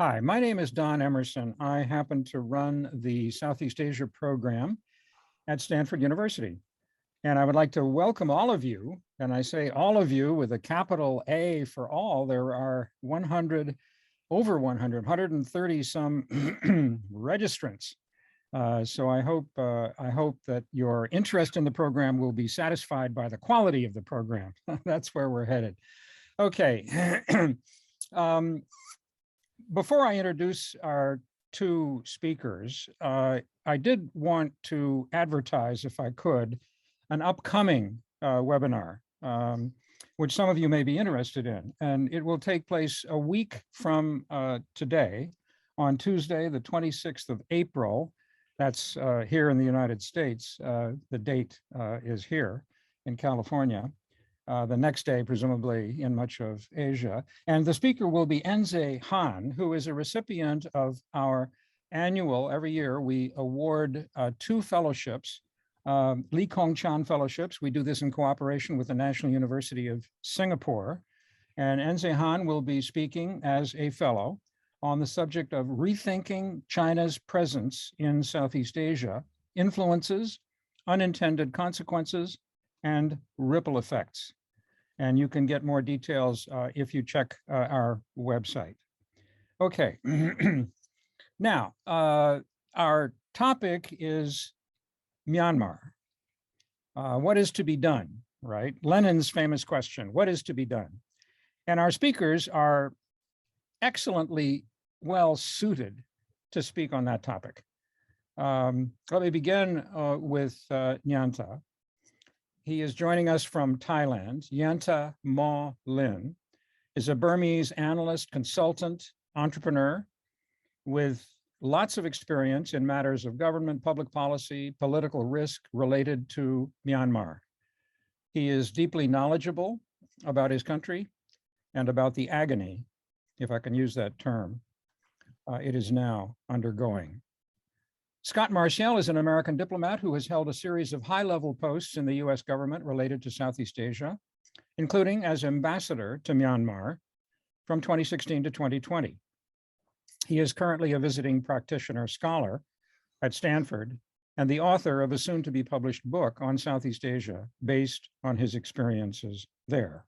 Hi, my name is Don Emerson. I happen to run the Southeast Asia program at Stanford University. And I would like to welcome all of you, and I say all of you with a capital A for all. There are 100, over 100, 130 some registrants. So I hope that your interest in the program will be satisfied by the quality of the program. That's where we're headed. Okay. Before I introduce our two speakers, I did want to advertise, if I could, an upcoming webinar, which some of you may be interested in. And it will take place a week from today, on Tuesday, the 26th of April. That's here in the United States. The date is here in California. The next day, presumably in much of Asia. And the speaker will be Enze Han, who is a recipient of our annual, every year, we award two fellowships, Lee Kong Chan fellowships. We do this in cooperation with the National University of Singapore. And Enze Han will be speaking as a fellow on the subject of rethinking China's presence in Southeast Asia, influences, unintended consequences, and ripple effects. And you can get more details if you check our website. Okay, now our topic is Myanmar. What is to be done, right? Lenin's famous question, what is to be done? And our speakers are excellently well suited to speak on that topic. Let me begin with Nyantha. He is joining us from Thailand. Nyantha Maw Lin is a Burmese analyst, consultant, entrepreneur with lots of experience in matters of government, public policy, political risk related to Myanmar. He is deeply knowledgeable about his country and about the agony, if I can use that term, it is now undergoing. Scot Marciel is an American diplomat who has held a series of high-level posts in the US government related to Southeast Asia, including as ambassador to Myanmar from 2016 to 2020. He is currently a visiting practitioner scholar at Stanford and the author of a soon-to-be-published book on Southeast Asia based on his experiences there.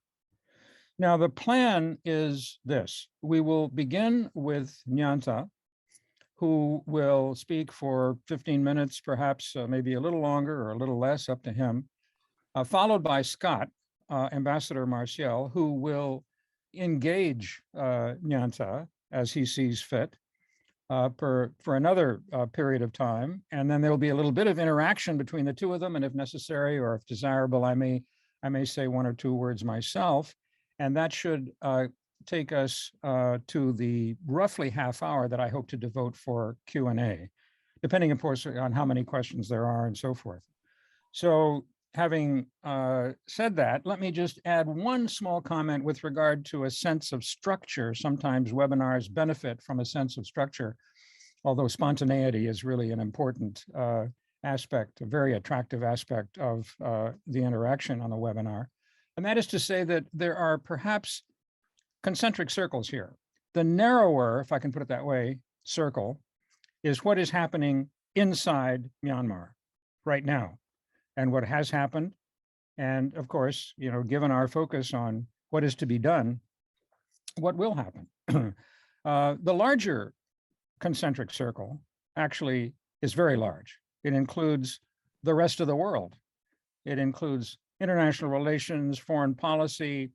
Now, the plan is this. We will begin with Nyantha, who will speak for 15 minutes, perhaps maybe a little longer or a little less, up to him, followed by Scot, Ambassador Marciel, who will engage Nyantha as he sees fit for another period of time. And then there'll be a little bit of interaction between the two of them, and if necessary or if desirable, I may say one or two words myself, and that should take us to the roughly half hour that I hope to devote for Q&A, depending, of course, on how many questions there are and so forth. So having said that, let me just add one small comment with regard to a sense of structure. Sometimes webinars benefit from a sense of structure, although spontaneity is really an important aspect, a very attractive aspect of the interaction on a webinar. And that is to say that there are perhaps concentric circles here. The narrower, if I can put it that way, circle is what is happening inside Myanmar right now and what has happened. And of course, you know, given our focus on what is to be done, what will happen. The larger concentric circle actually is very large. It includes the rest of the world. It includes international relations, foreign policy,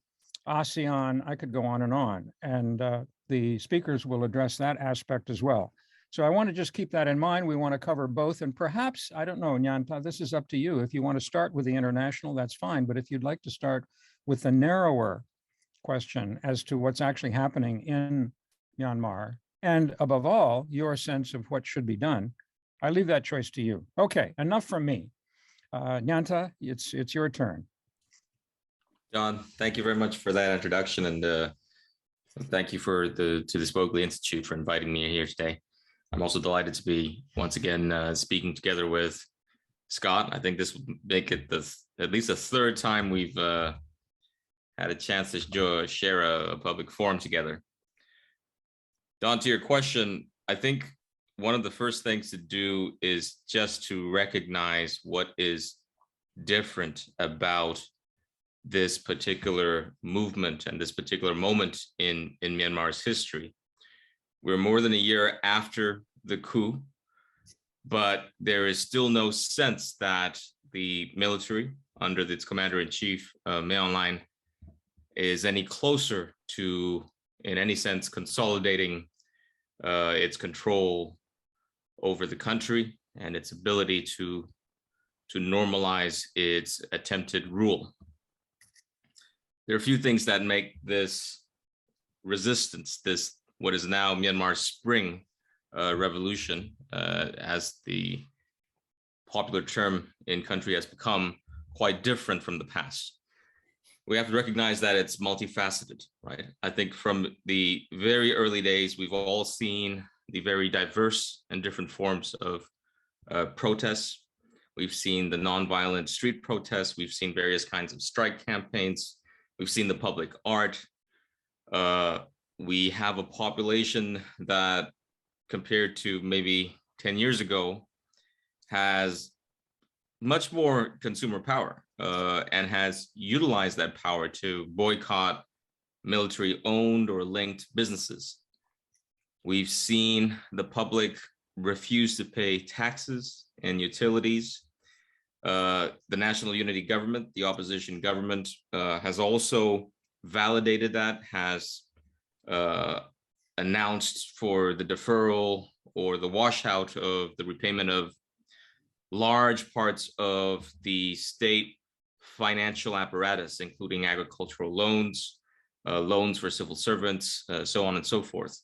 ASEAN, I could go on. And the speakers will address that aspect as well. So I want to just keep that in mind. We want to cover both. And perhaps, I don't know, Nyantha, this is up to you. If you want to start with the international, that's fine. But if you'd like to start with the narrower question as to what's actually happening in Myanmar, and above all, your sense of what should be done, I leave that choice to you. Okay, enough from me. Nyantha, it's your turn. John, thank you very much for that introduction, and thank you to the Spokely Institute for inviting me here today. I'm also delighted to be once again speaking together with Scot. I think this will make it at least the third time we've had a chance to share a public forum together. Don, to your question, I think one of the first things to do is just to recognize what is different about this particular movement and this particular moment in Myanmar's history. We're more than a year after the coup, but there is still no sense that the military under its commander-in-chief, Maw Lin, is any closer to, in any sense, consolidating its control over the country and its ability to normalize its attempted rule. There are a few things that make this resistance, this what is now Myanmar's Spring Revolution, as the popular term in country has become, quite different from the past. We have to recognize that it's multifaceted, right? I think from the very early days, we've all seen the very diverse and different forms of protests. We've seen the nonviolent street protests. We've seen various kinds of strike campaigns. We've seen the public art. We have a population that, compared to maybe 10 years ago, has much more consumer power and has utilized that power to boycott military-owned or linked businesses. We've seen the public refuse to pay taxes and utilities. The National Unity Government, the opposition government, has also validated that, has announced for the deferral or the washout of the repayment of large parts of the state financial apparatus, including agricultural loans, loans for civil servants, so on and so forth.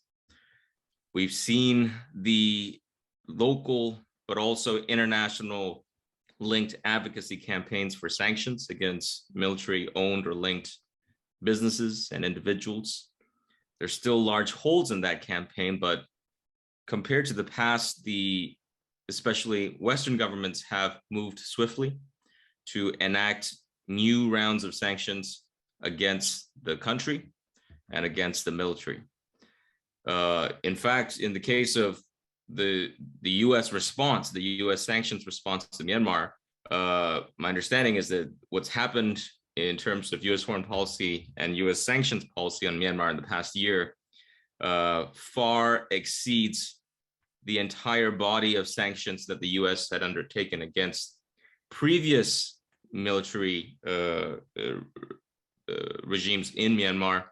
We've seen the local, but also international linked advocacy campaigns for sanctions against military-owned or linked businesses and individuals. There's still large holes in that campaign, but compared to the past, especially Western governments have moved swiftly to enact new rounds of sanctions against the country and against the military. In fact, in the case of the US response, the US sanctions response to Myanmar, my understanding is that what's happened in terms of US foreign policy and US sanctions policy on Myanmar in the past year far exceeds the entire body of sanctions that the US had undertaken against previous military regimes in Myanmar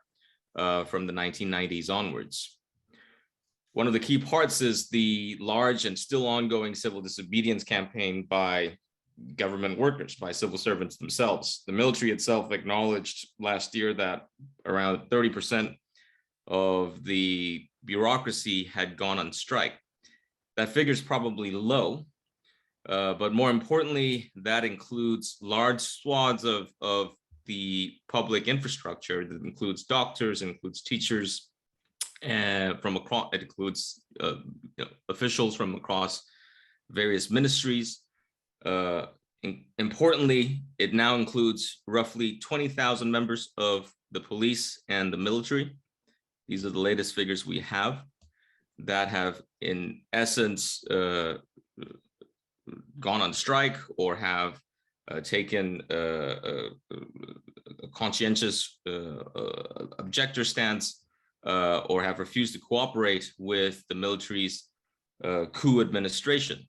from the 1990s onwards. One of the key parts is the large and still ongoing civil disobedience campaign by government workers, by civil servants themselves. The military itself acknowledged last year that around 30% of the bureaucracy had gone on strike. That figure is probably low, but more importantly, that includes large swaths of the public infrastructure. That includes doctors, includes teachers, and from across, it includes officials from across various ministries. Importantly, it now includes roughly 20,000 members of the police and the military. These are the latest figures we have that have, in essence, gone on strike or have taken a conscientious objector stance or have refused to cooperate with the military's coup administration.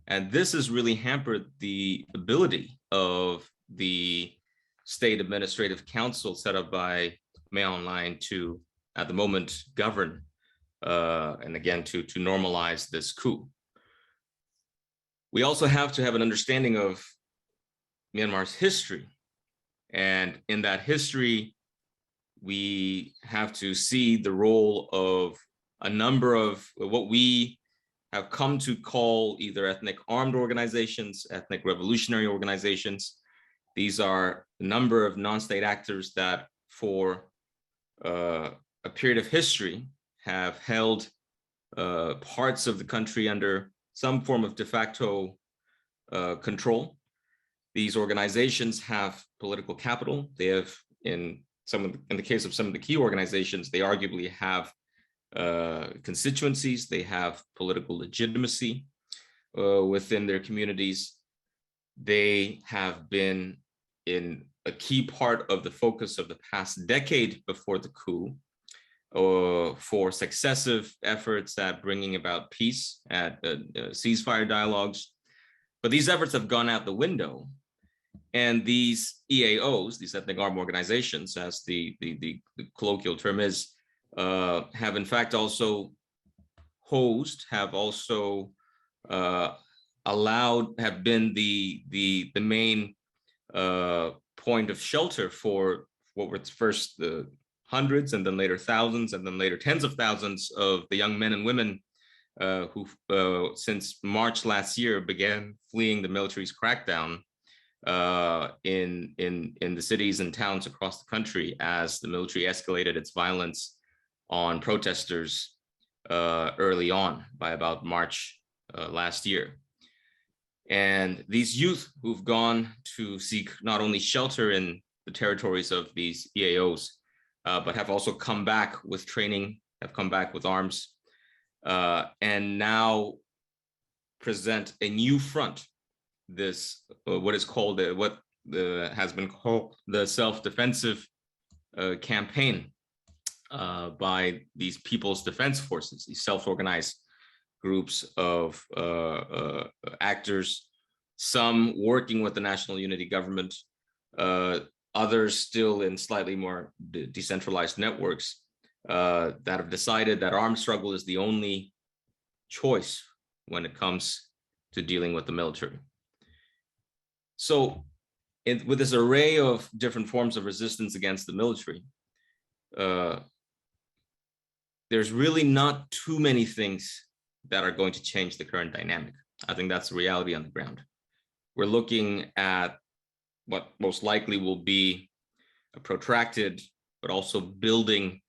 And this has really hampered the ability of the State Administrative Council set up by Maw Lin to, at the moment, govern and again, to normalize this coup. We also have to have an understanding of Myanmar's history. And in that history, we have to see the role of a number of what we have come to call either ethnic armed organizations, ethnic revolutionary organizations. These are a number of non-state actors that for a period of history have held parts of the country under some form of de facto control. These organizations have political capital. They have, in the case of some of the key organizations, they arguably have constituencies. They have political legitimacy within their communities. They have been in a key part of the focus of the past decade before the coup, for successive efforts at bringing about peace, at ceasefire dialogues. But these efforts have gone out the window. And these EAOs, these ethnic armed organizations, as the colloquial term is, have in fact also have been the main point of shelter for what were first the hundreds and then later thousands and then later tens of thousands of the young men and women who since March last year began fleeing the military's crackdown in the cities and towns across the country as the military escalated its violence on protesters early on by about March last year. And these youth who've gone to seek not only shelter in the territories of these EAOs, but have also come back with training, have come back with arms, and now present a new front. This what is called has been called the self-defensive campaign by these People's Defense Forces, these self-organized groups of actors, some working with the national unity government, others still in slightly more decentralized networks that have decided that armed struggle is the only choice when it comes to dealing with the military. So with this array of different forms of resistance against the military, there's really not too many things that are going to change the current dynamic. I think that's the reality on the ground. We're looking at what most likely will be a protracted, but also building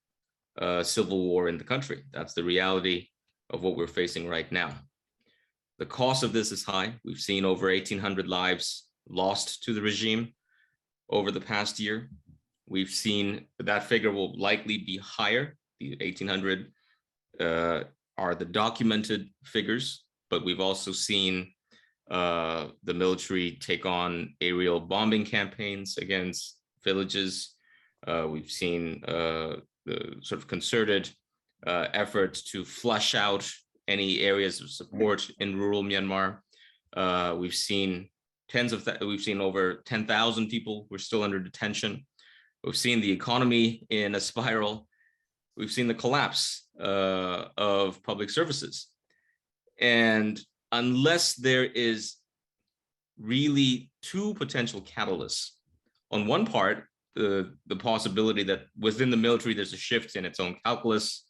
civil war in the country. That's the reality of what we're facing right now. The cost of this is high. We've seen over 1,800 lives lost to the regime over the past year. We've seen that figure will likely be higher. The 1,800 are the documented figures, but we've also seen the military take on aerial bombing campaigns against villages. We've seen the sort of concerted efforts to flush out any areas of support in rural Myanmar. We've seen over 10,000 people who are still under detention. We've seen the economy in a spiral. We've seen the collapse of public services. And unless there is really two potential catalysts, on one part, the possibility that within the military, there's a shift in its own calculus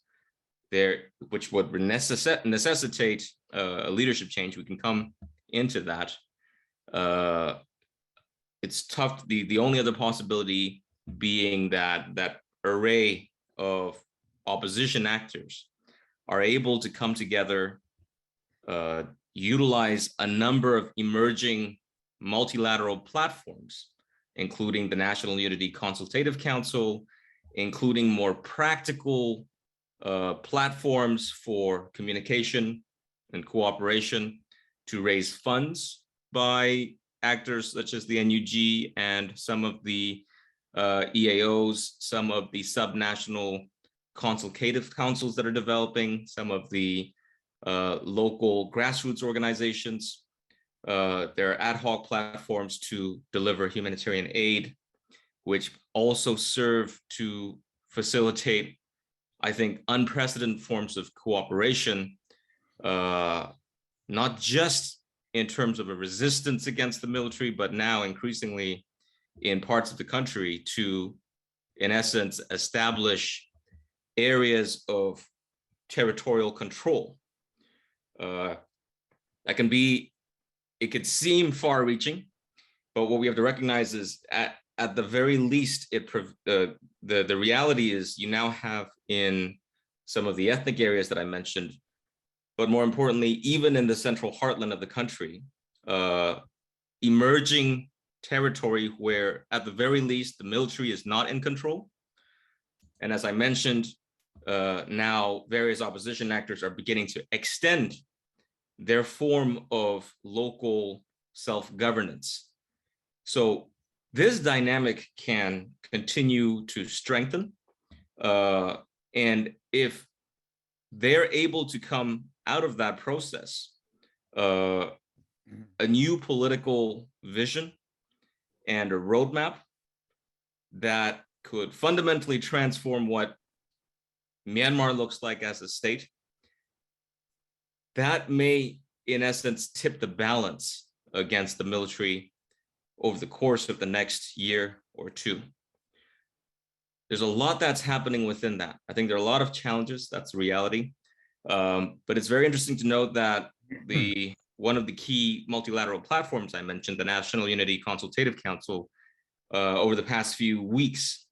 there, which would necessitate a leadership change. We can come into that. It's tough. The only other possibility being that array of opposition actors are able to come together, utilize a number of emerging multilateral platforms, including the National Unity Consultative Council, including more practical platforms for communication and cooperation to raise funds by actors such as the NUG and some of the EAOs, some of the subnational consultative councils that are developing, some of the local grassroots organizations. There are ad hoc platforms to deliver humanitarian aid, which also serve to facilitate, I think, unprecedented forms of cooperation, not just in terms of a resistance against the military, but now increasingly in parts of the country to, in essence, establish areas of territorial control. That can be, it could seem far-reaching, but what we have to recognize is at the very least, the reality is you now have in some of the ethnic areas that I mentioned, but more importantly, even in the central heartland of the country, emerging territory where at the very least, the military is not in control. And as I mentioned, now various opposition actors are beginning to extend their form of local self-governance. So this dynamic can continue to strengthen. And if they're able to come out of that process, a new political vision and a roadmap that could fundamentally transform what Myanmar looks like as a state, that may, in essence, tip the balance against the military over the course of the next year or two. There's a lot that's happening within that. I think there are a lot of challenges, that's the reality. But it's very interesting to note that one of the key multilateral platforms I mentioned, the National Unity Consultative Council, over the past few weeks,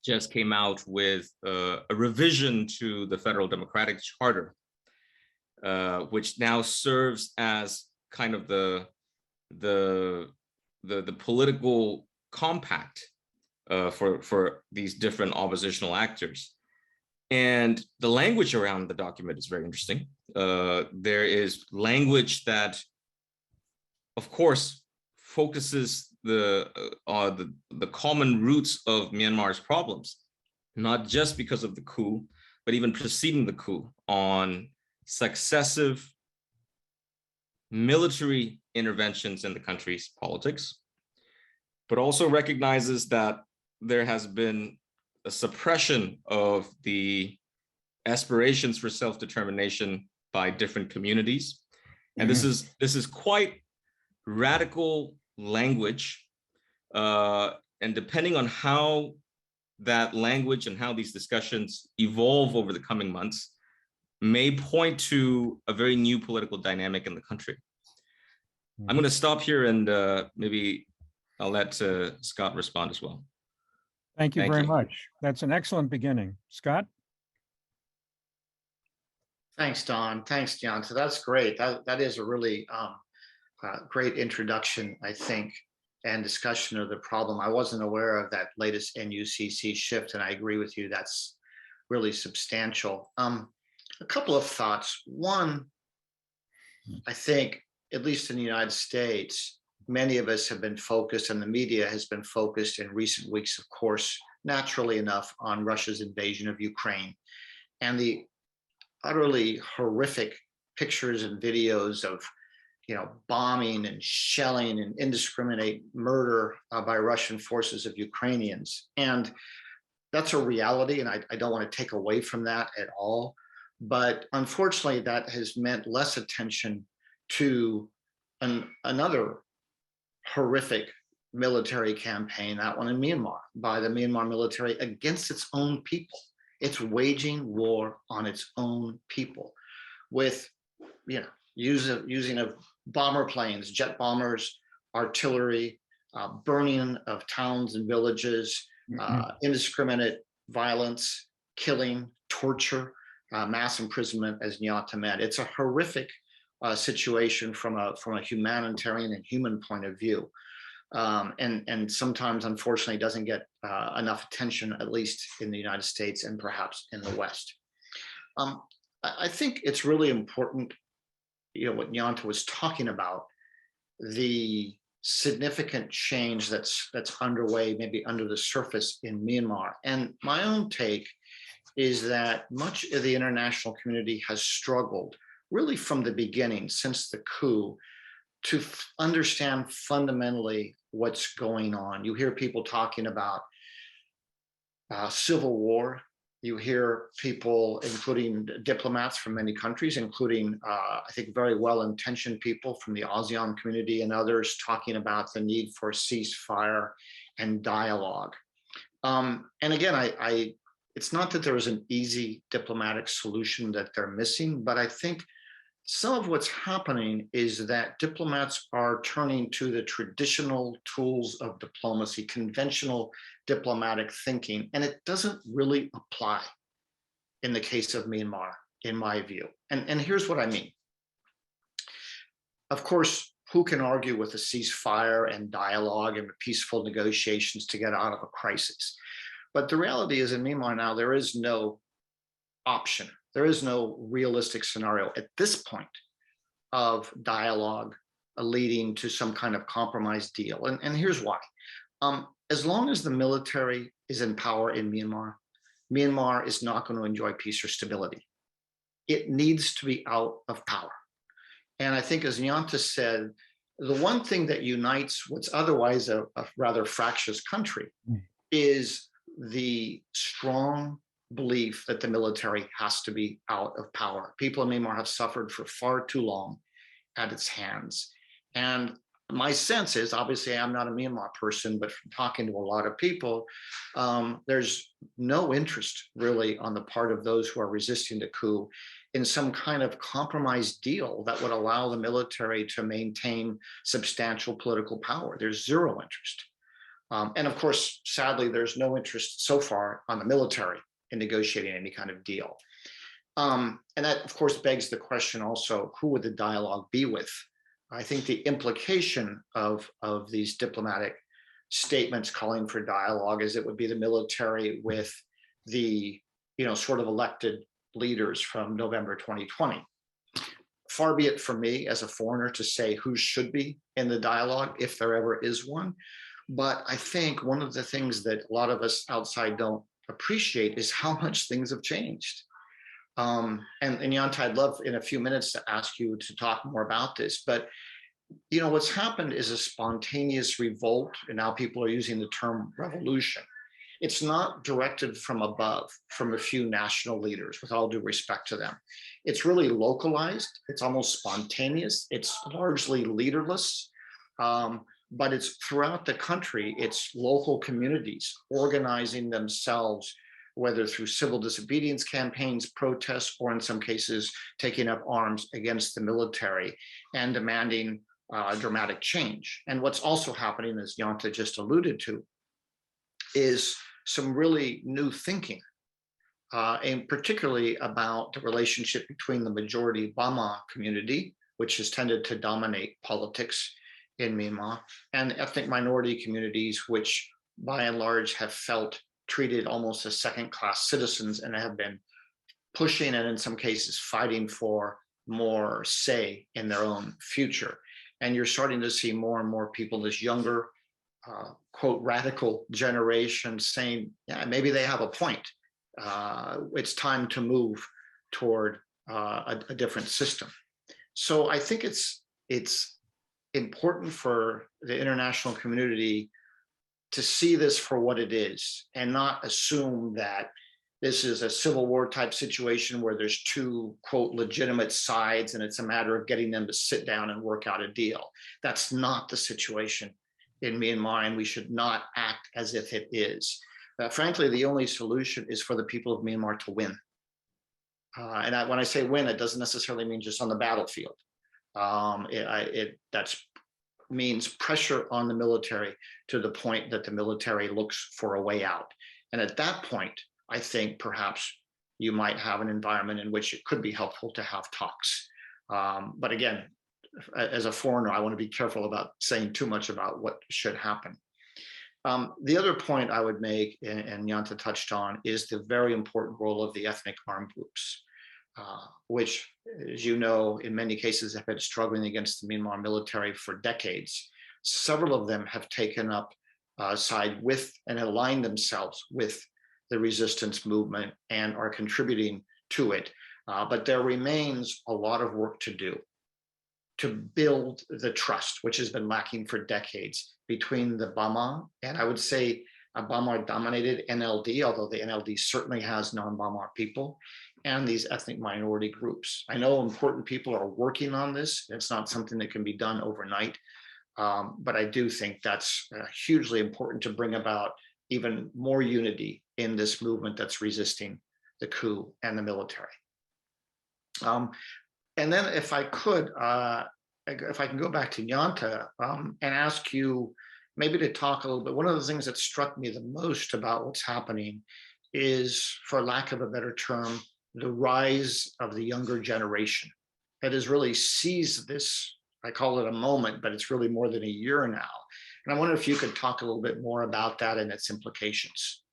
just came out with a revision to the Federal Democratic Charter, which now serves as kind of the political compact for these different oppositional actors. And the language around the document is very interesting. There is language that, of course, focuses the common roots of Myanmar's problems, not just because of the coup, but even preceding the coup, on successive military interventions in the country's politics, but also recognizes that there has been a suppression of the aspirations for self-determination by different communities. And this is quite radical language. And depending on how that language and how these discussions evolve over the coming months, may point to a very new political dynamic in the country. I'm going to stop here and maybe I'll let Scott respond as well. Thank you very much. That's an excellent beginning. Scott? Thanks, Don. Thanks, Nyantha. That's great. That is a really great introduction, I think, and discussion of the problem. I wasn't aware of that latest NUCC shift, and I agree with you. That's really substantial. A couple of thoughts. One, I think, at least in the United States, many of us have been focused, and the media has been focused in recent weeks, of course, naturally enough, on Russia's invasion of Ukraine and the utterly horrific pictures and videos of, bombing and shelling and indiscriminate murder by Russian forces of Ukrainians. And that's a reality, and I don't want to take away from that at all. But unfortunately, that has meant less attention to another horrific military campaign, that one in Myanmar, by the Myanmar military against its own people. It's waging war on its own people with, using of bomber planes, jet bombers, artillery, burning of towns and villages, indiscriminate violence, killing, torture, mass imprisonment, as Nyantha meant. It's a horrific situation from a humanitarian and human point of view. And sometimes, unfortunately, doesn't get enough attention, at least in the United States and perhaps in the West. I think it's really important, what Nyantha was talking about, the significant change that's underway, maybe under the surface in Myanmar. And my own take is that much of the international community has struggled, really from the beginning, since the coup, to understand fundamentally what's going on. You hear people talking about civil war. You hear people, including diplomats from many countries, including, I think, very well-intentioned people from the ASEAN community and others, talking about the need for ceasefire and dialogue. And again, it's not that there is an easy diplomatic solution that they're missing, but I think some of what's happening is that diplomats are turning to the traditional tools of diplomacy, conventional diplomatic thinking, and it doesn't really apply in the case of Myanmar, in my view. And here's what I mean. Of course, who can argue with a ceasefire and dialogue and peaceful negotiations to get out of a crisis? But the reality is, in Myanmar now, there is no option. There is no realistic scenario at this point of dialogue leading to some kind of compromise deal. And here's why. As long as the military is in power in Myanmar, Myanmar is not going to enjoy peace or stability. It needs to be out of power. And I think, as Nyantha said, the one thing that unites what's otherwise a rather fractious country is the strong belief that the military has to be out of power. People in Myanmar have suffered for far too long at its hands. And my sense is, obviously, I'm not a Myanmar person, but from talking to a lot of people, there's no interest really on the part of those who are resisting the coup in some kind of compromise deal that would allow the military to maintain substantial political power. There's zero interest. And of course, sadly, there's no interest so far on the military in negotiating any kind of deal. And that, of course, begs the question also, who would the dialogue be with? I think the implication of these diplomatic statements calling for dialogue is it would be the military with the, sort of elected leaders from November 2020. Far be it from me as a foreigner to say who should be in the dialogue, if there ever is one. But I think one of the things that a lot of us outside don't appreciate is how much things have changed. And Nyantha, I'd love in a few minutes to ask you to talk more about this, but what's happened is a spontaneous revolt, and now people are using the term revolution. It's not directed from above, from a few national leaders, with all due respect to them. It's really localized, it's almost spontaneous, it's largely leaderless, but it's throughout the country, it's local communities organizing themselves, whether through civil disobedience campaigns, protests, or in some cases, taking up arms against the military and demanding dramatic change. And what's also happening, as Nyantha just alluded to, is some really new thinking, and particularly about the relationship between the majority Bama community, which has tended to dominate politics in Myanmar, and ethnic minority communities, which by and large have felt treated almost as second-class citizens and have been pushing and in some cases fighting for more say in their own future. And you're starting to see more and more people, this younger, quote, radical generation saying, yeah, maybe they have a point. It's time to move toward a different system. So I think it's important for the international community to see this for what it is and not assume that this is a civil war type situation where there's two, quote, legitimate sides and it's a matter of getting them to sit down and work out a deal. That's not the situation in Myanmar, and we should not act as if it is. Frankly, the only solution is for the people of Myanmar to win. And when I say win, it doesn't necessarily mean just on the battlefield. That means pressure on the military to the point that the military looks for a way out. And at that point, I think perhaps you might have an environment in which it could be helpful to have talks. But again, as a foreigner, I want to be careful about saying too much about what should happen. The other point I would make, and Nyantha touched on, is the very important role of the ethnic armed groups, which, as you know, in many cases have been struggling against the Myanmar military for decades. Several of them have taken up side with and aligned themselves with the resistance movement and are contributing to it. But there remains a lot of work to do to build the trust, which has been lacking for decades, between the Bama, and I would say a Bama-dominated NLD, although the NLD certainly has non-Bama people, and these ethnic minority groups. I know important people are working on this. It's not something that can be done overnight, but I do think that's hugely important to bring about even more unity in this movement that's resisting the coup and the military. And then if I could, if I can go back to Nyantha and ask you maybe to talk a little bit, one of the things that struck me the most about what's happening is, for lack of a better term, the rise of the younger generation that has really seized this, I call it a moment, but it's really more than a year now. And I wonder if you could talk a little bit more about that and its implications.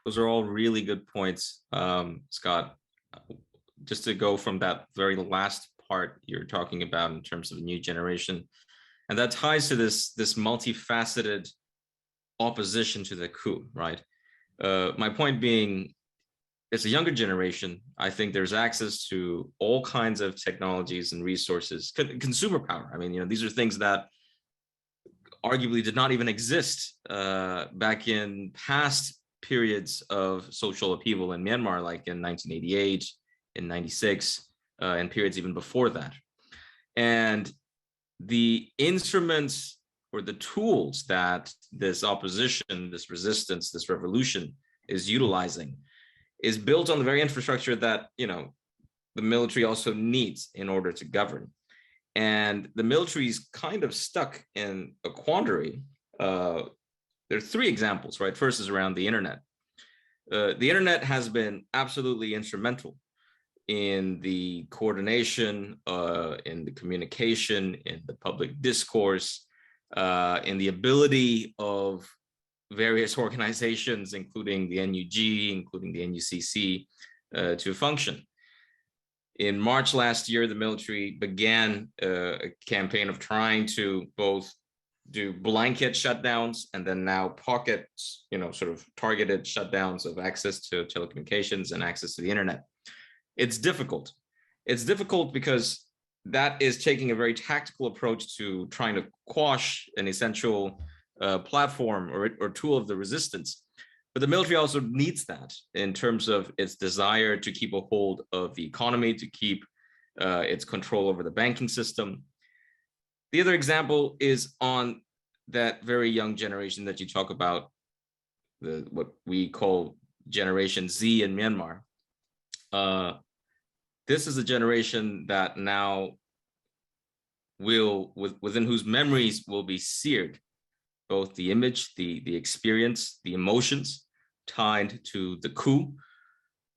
those are all really good points, Scott. Just to go from that very last part you're talking about in terms of a new generation, and that ties to this multifaceted opposition to the coup, right? My point being, it's a younger generation. I think there's access to all kinds of technologies and resources, consumer power. I mean, these are things that arguably did not even exist back in past periods of social upheaval in Myanmar, like in 1988, in 96, and periods even before that. And the instruments or the tools that this opposition, this resistance, this revolution is utilizing is built on the very infrastructure that the military also needs in order to govern. And the military is kind of stuck in a quandary. There are three examples, right? First is around the internet. The internet has been absolutely instrumental in the coordination, in the communication, in the public discourse, in the ability of various organizations, including the NUG, including the NUCC, to function. In March last year, the military began a campaign of trying to both do blanket shutdowns and then now pockets, sort of targeted shutdowns of access to telecommunications and access to the internet. It's difficult. It's difficult because that is taking a very tactical approach to trying to quash an essential platform or tool of the resistance. But the military also needs that in terms of its desire to keep a hold of the economy, to keep its control over the banking system. The other example is on that very young generation that you talk about, what we call Generation Z in Myanmar. This is a generation that now within whose memories will be seared both the image, the experience, the emotions tied to the coup,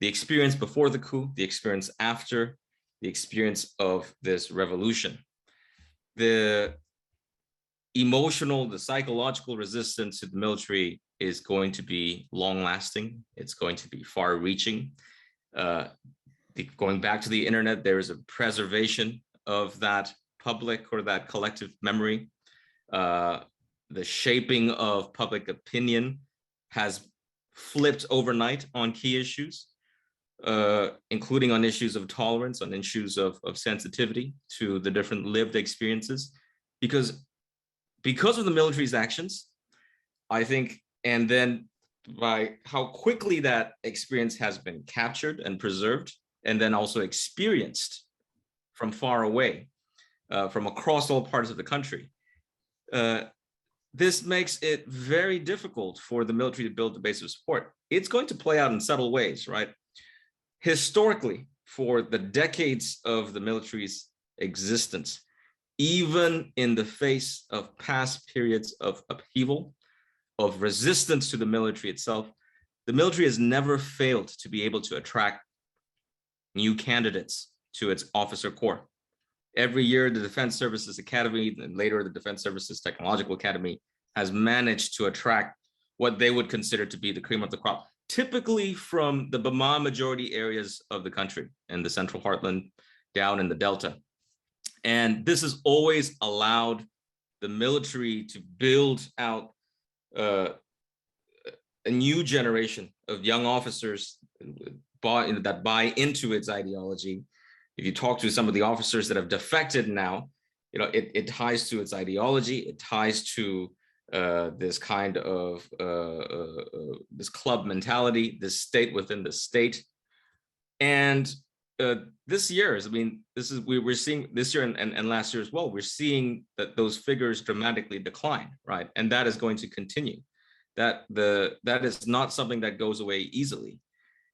the experience before the coup, the experience after, the experience of this revolution. The emotional, the psychological resistance to the military is going to be long-lasting. It's going to be far-reaching. Going back to the internet, there is a preservation of that public or that collective memory. The shaping of public opinion has flipped overnight on key issues, including on issues of tolerance, on issues of sensitivity to the different lived experiences, because of the military's actions, I think, and then by how quickly that experience has been captured and preserved, and then also experienced from far away, from across all parts of the country. This makes it very difficult for the military to build the base of support. It's going to play out in subtle ways, right? Historically, for the decades of the military's existence, even in the face of past periods of upheaval, of resistance to the military itself, the military has never failed to be able to attract new candidates to its officer corps. Every year, the Defense Services Academy, and later the Defense Services Technological Academy, has managed to attract what they would consider to be the cream of the crop, typically from the Bama majority areas of the country and the central heartland down in the Delta. And this has always allowed the military to build out a new generation of young officers that buy into its ideology. If you talk to some of the officers that have defected now, it ties to its ideology. It ties to this kind of this club mentality, this state within the state. And this year, we're seeing this year and last year as well, we're seeing that those figures dramatically decline, right? And that is going to continue. That is not something that goes away easily.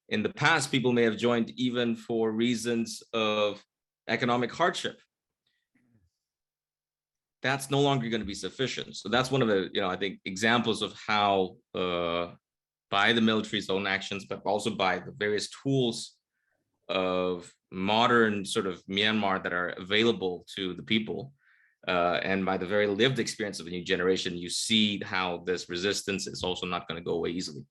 In the past, people may have joined even for reasons of economic hardship. That's no longer going to be sufficient. So that's one of the, I think, examples of how by the military's own actions, but also by the various tools of modern sort of Myanmar that are available to the people, and by the very lived experience of a new generation, you see how this resistance is also not going to go away easily.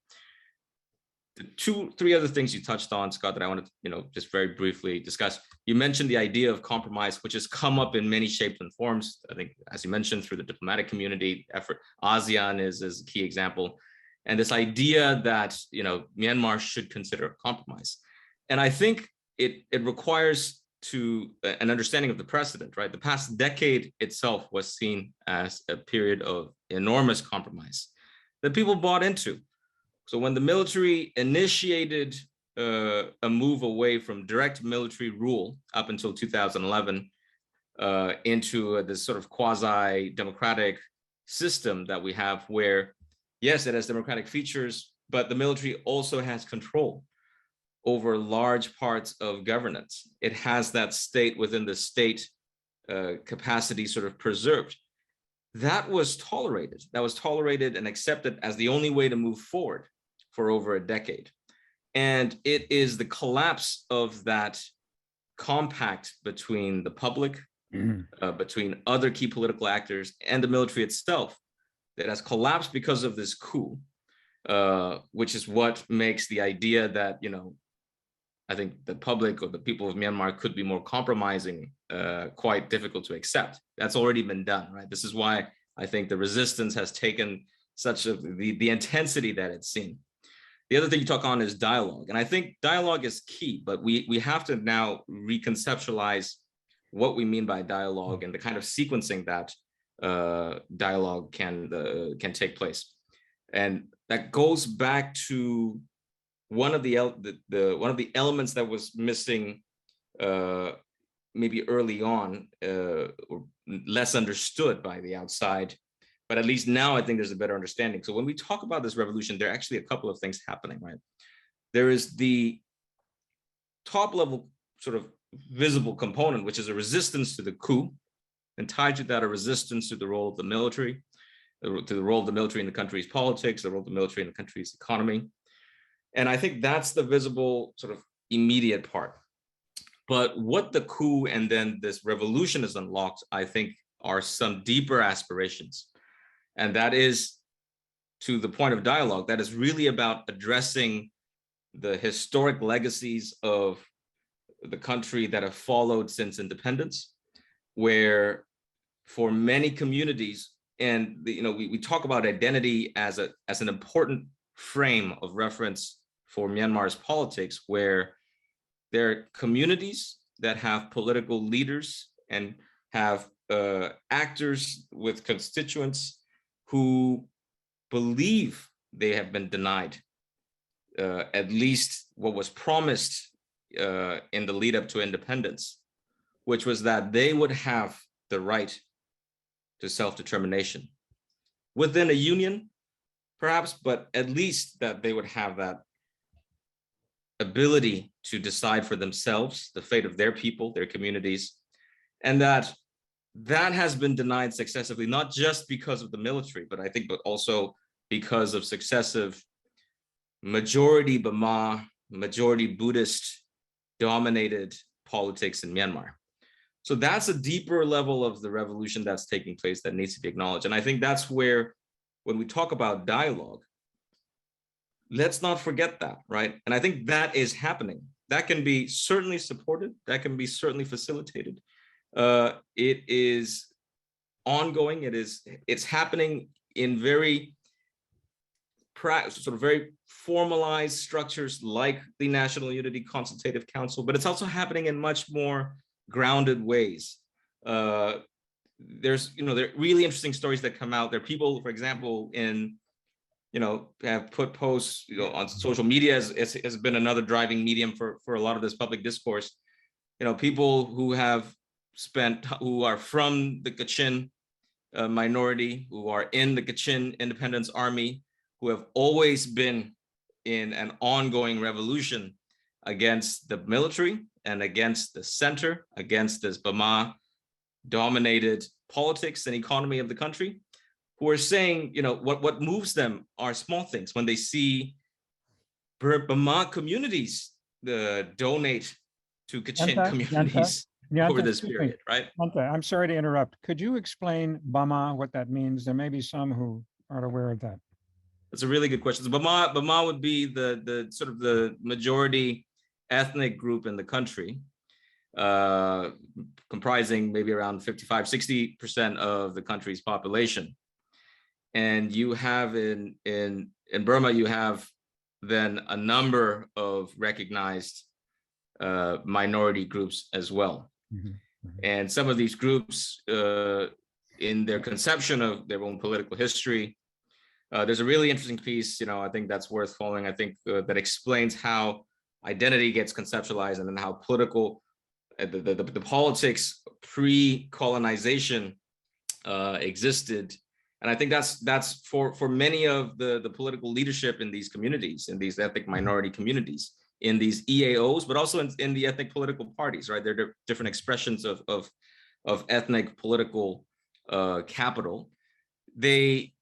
the three other things you touched on, Scott, that I wanted to, just very briefly discuss. You mentioned the idea of compromise, which has come up in many shapes and forms. I think, as you mentioned, through the diplomatic community effort, ASEAN is a key example. And this idea that, Myanmar should consider a compromise. And I think it requires an understanding of the precedent, right? The past decade itself was seen as a period of enormous compromise that people bought into. So when the military initiated a move away from direct military rule up until 2011 into this sort of quasi-democratic system that we have where, yes, it has democratic features, but the military also has control over large parts of governance. It has that state within the state capacity sort of preserved. That was tolerated. That was tolerated and accepted as the only way to move forward for over a decade. And it is the collapse of that compact between the public, between other key political actors and the military itself that has collapsed because of this coup, which is what makes the idea that, I think the public or the people of Myanmar could be more compromising quite difficult to accept. That's already been done, right? This is why I think the resistance has taken such the intensity that it's seen. The other thing you talk on is dialogue. And I think dialogue is key, but we have to now reconceptualize what we mean by dialogue and the kind of sequencing that dialogue can take place. And that goes back to one of the elements that was missing maybe early on or less understood by the outside. But at least now I think there's a better understanding. So when we talk about this revolution, there are actually a couple of things happening, right? There is the top level sort of visible component, which is a resistance to the coup, and tied to that a resistance to the role of the military, to the role of the military in the country's politics, the role of the military in the country's economy. And I think that's the visible sort of immediate part. But what the coup and then this revolution has unlocked, I think, are some deeper aspirations. And that is, to the point of dialogue, that is really about addressing the historic legacies of the country that have followed since independence, where for many communities, and we talk about identity as an important frame of reference for Myanmar's politics, where there are communities that have political leaders and have actors with constituents who believe they have been denied at least what was promised in the lead up to independence, which was that they would have the right to self-determination within a union, perhaps, but at least that they would have that ability to decide for themselves the fate of their people, their communities, and that has been denied successively, not just because of the military, but I think, but also because of successive majority Burma, majority Buddhist dominated politics in Myanmar. So that's a deeper level of the revolution that's taking place that needs to be acknowledged. And I think that's where, when we talk about dialogue, let's not forget that, right? And I think that is happening. That can be certainly supported, that can be certainly facilitated. It is ongoing. It's happening in very formalized structures like the National Unity Consultative Council, but it's also happening in much more grounded ways. There are really interesting stories that come out. There are people, for example, have put posts, on social media has been another driving medium for a lot of this public discourse. People who are from the Kachin minority, who are in the Kachin Independence Army, who have always been in an ongoing revolution against the military and against the center, against this Burma-dominated politics and economy of the country, who are saying, what moves them are small things. When they see Burma communities donate to Kachin communities over this period, right? Nyantha, I'm sorry to interrupt. Could you explain Burma, what that means? There may be some who aren't aware of that. That's a really good question. So Bama would be the sort of the majority ethnic group in the country, comprising maybe around 55–60% of the country's population. And you have in Burma, you have then a number of recognized minority groups as well. Mm-hmm. Mm-hmm. And some of these groups, in their conception of their own political history, there's a really interesting piece, I think that's worth following. I think that explains how identity gets conceptualized and then how political, the politics pre-colonization existed. And I think that's for many of the political leadership in these communities, in these ethnic minority communities, in these EAOs, but also in the ethnic political parties, right? There are different expressions of ethnic political capital. They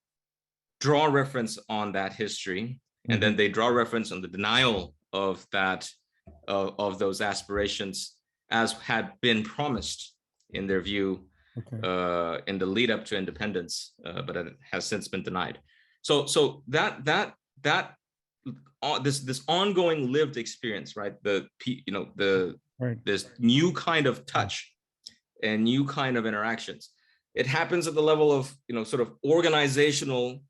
draw reference on that history, and then they draw reference on the denial of that, of those aspirations as had been promised in their view, in the lead up to independence, but it has since been denied. So this ongoing lived experience, right? This new kind of touch and new kind of interactions. It happens at the level of, sort of organizational,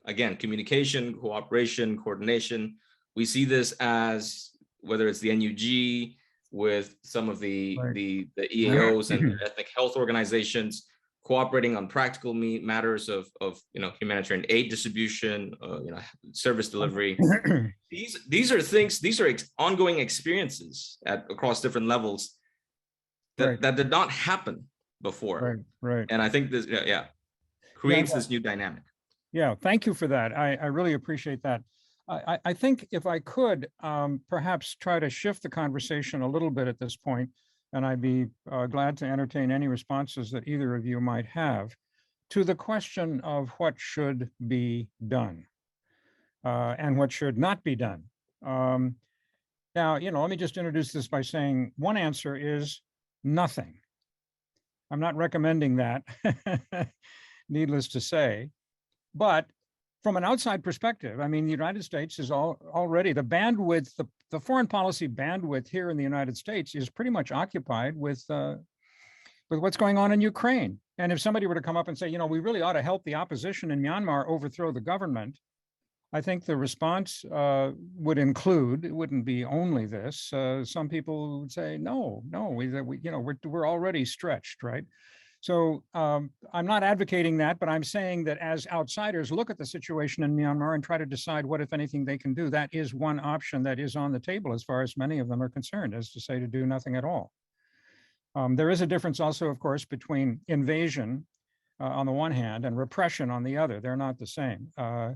again, communication, cooperation, coordination. We see this as whether it's the NUG with some of the EAOs and ethnic health organizations cooperating on practical matters of humanitarian aid distribution, service delivery. These are things. These are ongoing experiences across different levels that did not happen before. Right. And I think this, creates this new dynamic. Yeah, thank you for that. I really appreciate that. I think if I could perhaps try to shift the conversation a little bit at this point, and I'd be glad to entertain any responses that either of you might have to the question of what should be done and what should not be done. Now, let me just introduce this by saying one answer is nothing. I'm not recommending that, needless to say, but from an outside perspective, I mean, the United States is already the bandwidth, the foreign policy bandwidth here in the United States is pretty much occupied with what's going on in Ukraine. And if somebody were to come up and say, we really ought to help the opposition in Myanmar overthrow the government, I think the response would include, it wouldn't be only this. Some people would say, no, we're already stretched, right? So I'm not advocating that, but I'm saying that as outsiders look at the situation in Myanmar and try to decide what, if anything, they can do, that is one option that is on the table as far as many of them are concerned, as to say to do nothing at all. There is a difference also, of course, between invasion on the one hand and repression on the other. They're not the same.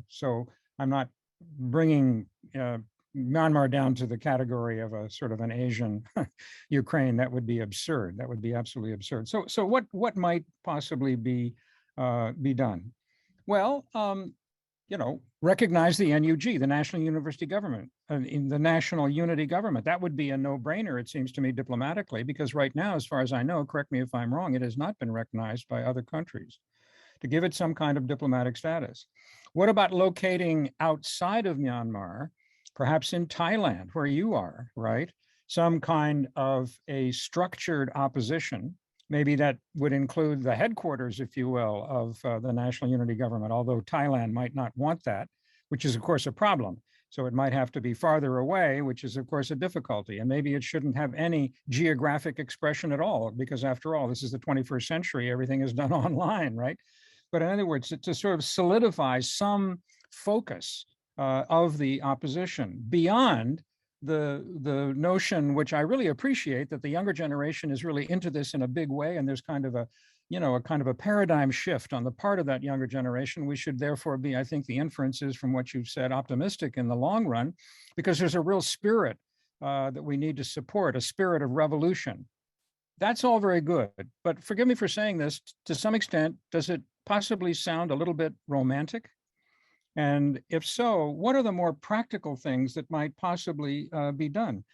So I'm not bringing Myanmar down to the category of a sort of an Asian Ukraine. That would be absurd. That would be absolutely absurd. So what might possibly be done? Well, recognize the NUG, the National University Government, in the National Unity Government. That would be a no-brainer, it seems to me, diplomatically, because right now, as far as I know, correct me if I'm wrong, it has not been recognized by other countries, to give it some kind of diplomatic status. What about locating outside of Myanmar, perhaps in Thailand, where you are, right? Some kind of a structured opposition. Maybe that would include the headquarters, if you will, of the National Unity Government, although Thailand might not want that, which is, of course, a problem. So it might have to be farther away, which is, of course, a difficulty. And maybe it shouldn't have any geographic expression at all, because after all, this is the 21st century. Everything is done online, right? But in other words, to sort of solidify some focus of the opposition beyond the notion, which I really appreciate, that the younger generation is really into this in a big way, and there's kind of a paradigm shift on the part of that younger generation. We should therefore be, I think the inference is from what you've said, optimistic in the long run, because there's a real spirit that we need to support, a spirit of revolution. That's all very good, but forgive me for saying this, to some extent, does it possibly sound a little bit romantic? And if so, what are the more practical things that might possibly be done?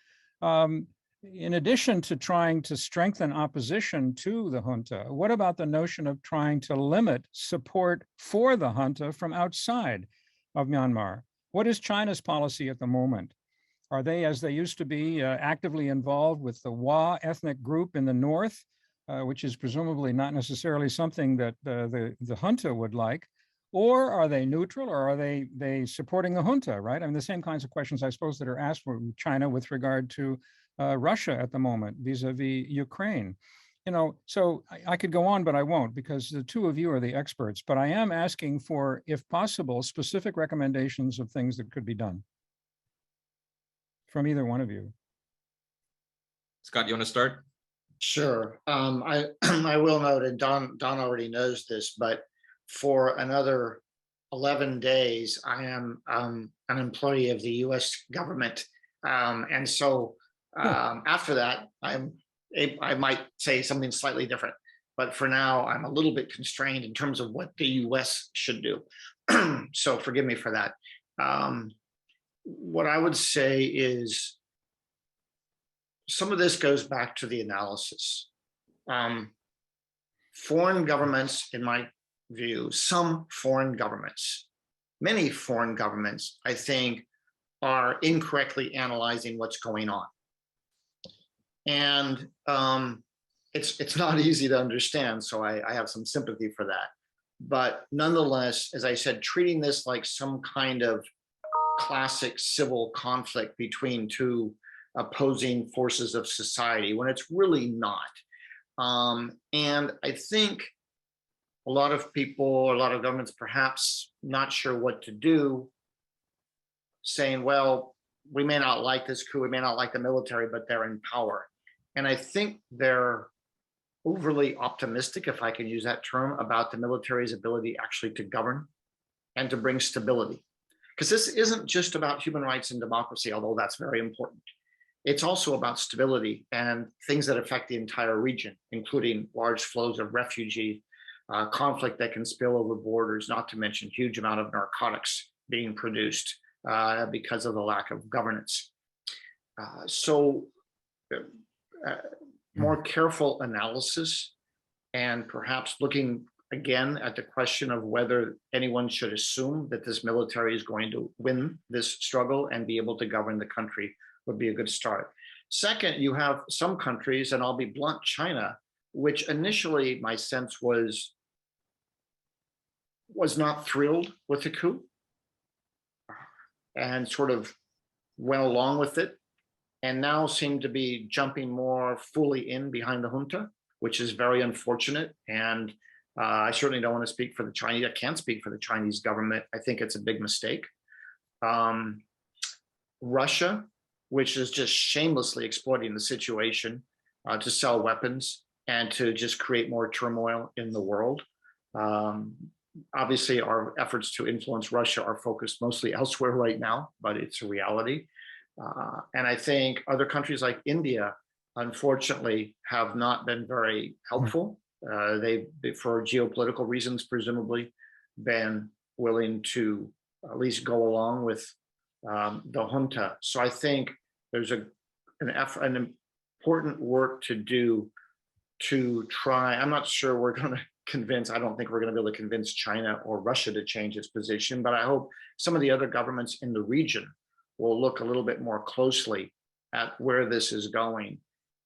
In addition to trying to strengthen opposition to the junta, what about the notion of trying to limit support for the junta from outside? of Myanmar? What is China's policy at the moment? Are they, as they used to be, actively involved with the Wa ethnic group in the north, which is presumably not necessarily something that the junta would like? Or are they neutral, or are they supporting the junta, right? I mean, the same kinds of questions, I suppose, that are asked for China with regard to Russia at the moment, vis-a-vis Ukraine. So I could go on, but I won't, because the two of you are the experts. But I am asking for, if possible, specific recommendations of things that could be done from either one of you. Scott, you want to start? Sure. I I will note, and Don already knows this, but for another 11 days, I am an employee of the U.S. government, and so after that, I might say something slightly different. But for now, I'm a little bit constrained in terms of what the U.S. should do. So forgive me for that. What I would say is, some of this goes back to the analysis. Foreign governments, in my view, some foreign governments, many foreign governments, I think, are incorrectly analyzing what's going on. And it's not easy to understand, so I have some sympathy for that. But nonetheless, as I said, treating this like some kind of classic civil conflict between two opposing forces of society, when it's really not. And I think a lot of people, a lot of governments, perhaps not sure what to do, saying, well, we may not like this coup, we may not like the military, but they're in power. And I think they're overly optimistic, if I can use that term, about the military's ability actually to govern and to bring stability. Because this isn't just about human rights and democracy, although that's very important. It's also about stability and things that affect the entire region, including large flows of refugee, conflict that can spill over borders, not to mention huge amount of narcotics being produced because of the lack of governance. More careful analysis, and perhaps looking again at the question of whether anyone should assume that this military is going to win this struggle and be able to govern the country, would be a good start. Second, you have some countries, and I'll be blunt, China, which initially my sense was not thrilled with the coup and sort of went along with it, and now seem to be jumping more fully in behind the junta, which is very unfortunate. And I certainly don't want to speak for the Chinese. I can't speak for the Chinese government. I think it's a big mistake. Russia, which is just shamelessly exploiting the situation to sell weapons and to just create more turmoil in the world. Obviously, our efforts to influence Russia are focused mostly elsewhere right now, but it's a reality. And I think other countries like India, unfortunately, have not been very helpful. They've, for geopolitical reasons, presumably, been willing to at least go along with the junta. So I think there's an important work to do to try. I'm not sure we're going to convince, I don't think we're going to be able to convince China or Russia to change its position, but I hope some of the other governments in the region will look a little bit more closely at where this is going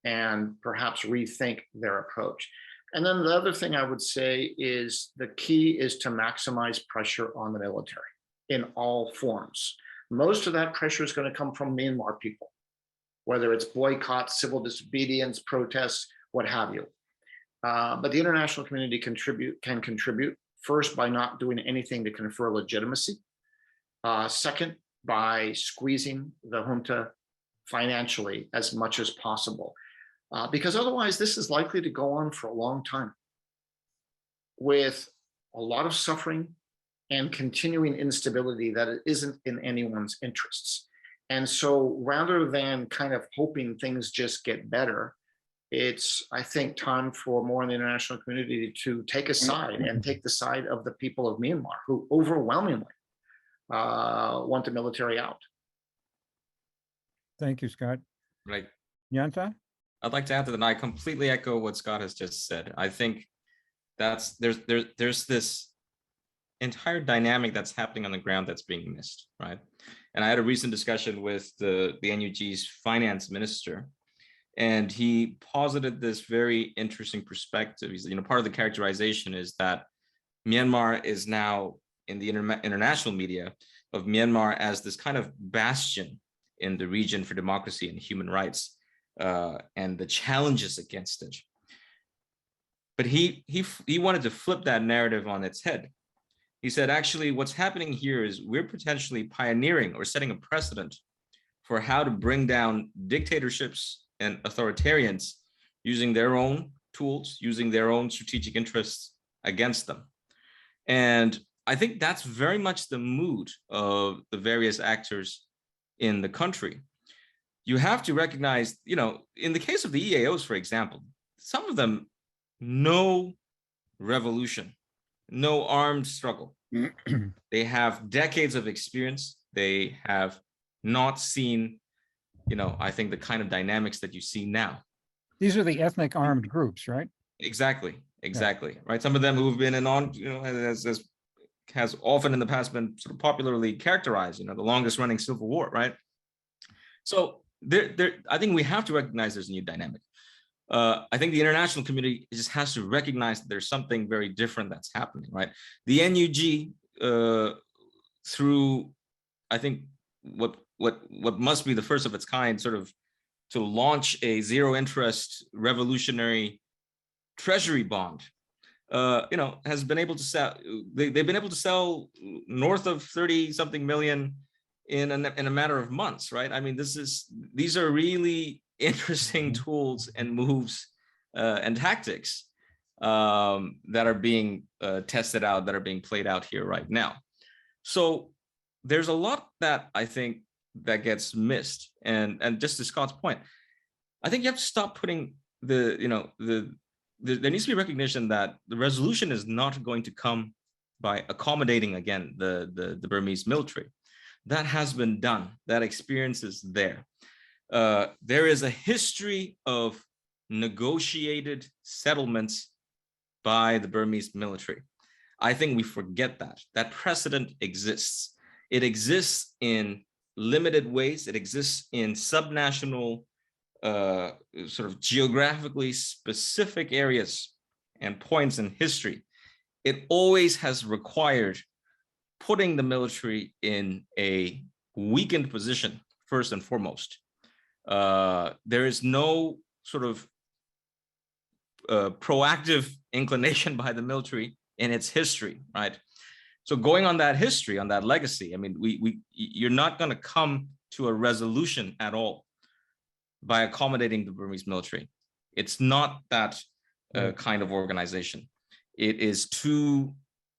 and perhaps rethink their approach. And then the other thing I would say is the key is to maximize pressure on the military in all forms. Most of that pressure is going to come from Myanmar people, whether it's boycotts, civil disobedience, protests, what have you. But the international community can contribute, first, by not doing anything to confer legitimacy. Second, by squeezing the junta financially as much as possible. Because otherwise, this is likely to go on for a long time with a lot of suffering and continuing instability that isn't in anyone's interests. And so rather than kind of hoping things just get better, it's, I think, time for more in the international community to take a side and take the side of the people of Myanmar, who overwhelmingly want the military out. Thank you, Scott. Right. Nyantha? I'd like to add to that. I completely echo what Scott has just said. I think that's there's this entire dynamic that's happening on the ground that's being missed, right? And I had a recent discussion with the NUG's finance minister, and he posited this very interesting perspective. He's, part of the characterization is that Myanmar is now in the international media of Myanmar as this kind of bastion in the region for democracy and human rights, and the challenges against it. But he wanted to flip that narrative on its head. He said, actually, what's happening here is we're potentially pioneering or setting a precedent for how to bring down dictatorships and authoritarians using their own tools, using their own strategic interests against them. And I think that's very much the mood of the various actors in the country. You have to recognize, in the case of the EAOs, for example, some of them, no revolution, no armed struggle. They have decades of experience. They have not seen, I think the kind of dynamics that you see now. These are the ethnic armed groups, right? Exactly, right? Some of them who've been in on, as has often in the past been sort of popularly characterized, the longest running civil war, right? So I think we have to recognize there's a new dynamic. I think the international community just has to recognize that there's something very different that's happening, right? The NUG, through, I think, what must be the first of its kind, sort of to launch a zero interest revolutionary treasury bond, has been able to sell. They've been able to sell north of 30-something million in a matter of months, right? I mean, these are really interesting tools and moves and tactics that are being tested out, that are being played out here right now. So there's a lot that I think that gets missed. And just to Scott's point, I think you have to stop putting there needs to be recognition that the resolution is not going to come by accommodating, again, the Burmese military. That has been done. That experience is there. There is a history of negotiated settlements by the Burmese military. I think we forget that. That precedent exists. It exists in limited ways. It exists in subnational, sort of geographically specific areas and points in history. It always has required putting the military in a weakened position, first and foremost. There is no sort of proactive inclination by the military in its history, right? So going on that history, on that legacy, I mean, you're not going to come to a resolution at all by accommodating the Burmese military. It's not that kind of organization. It is too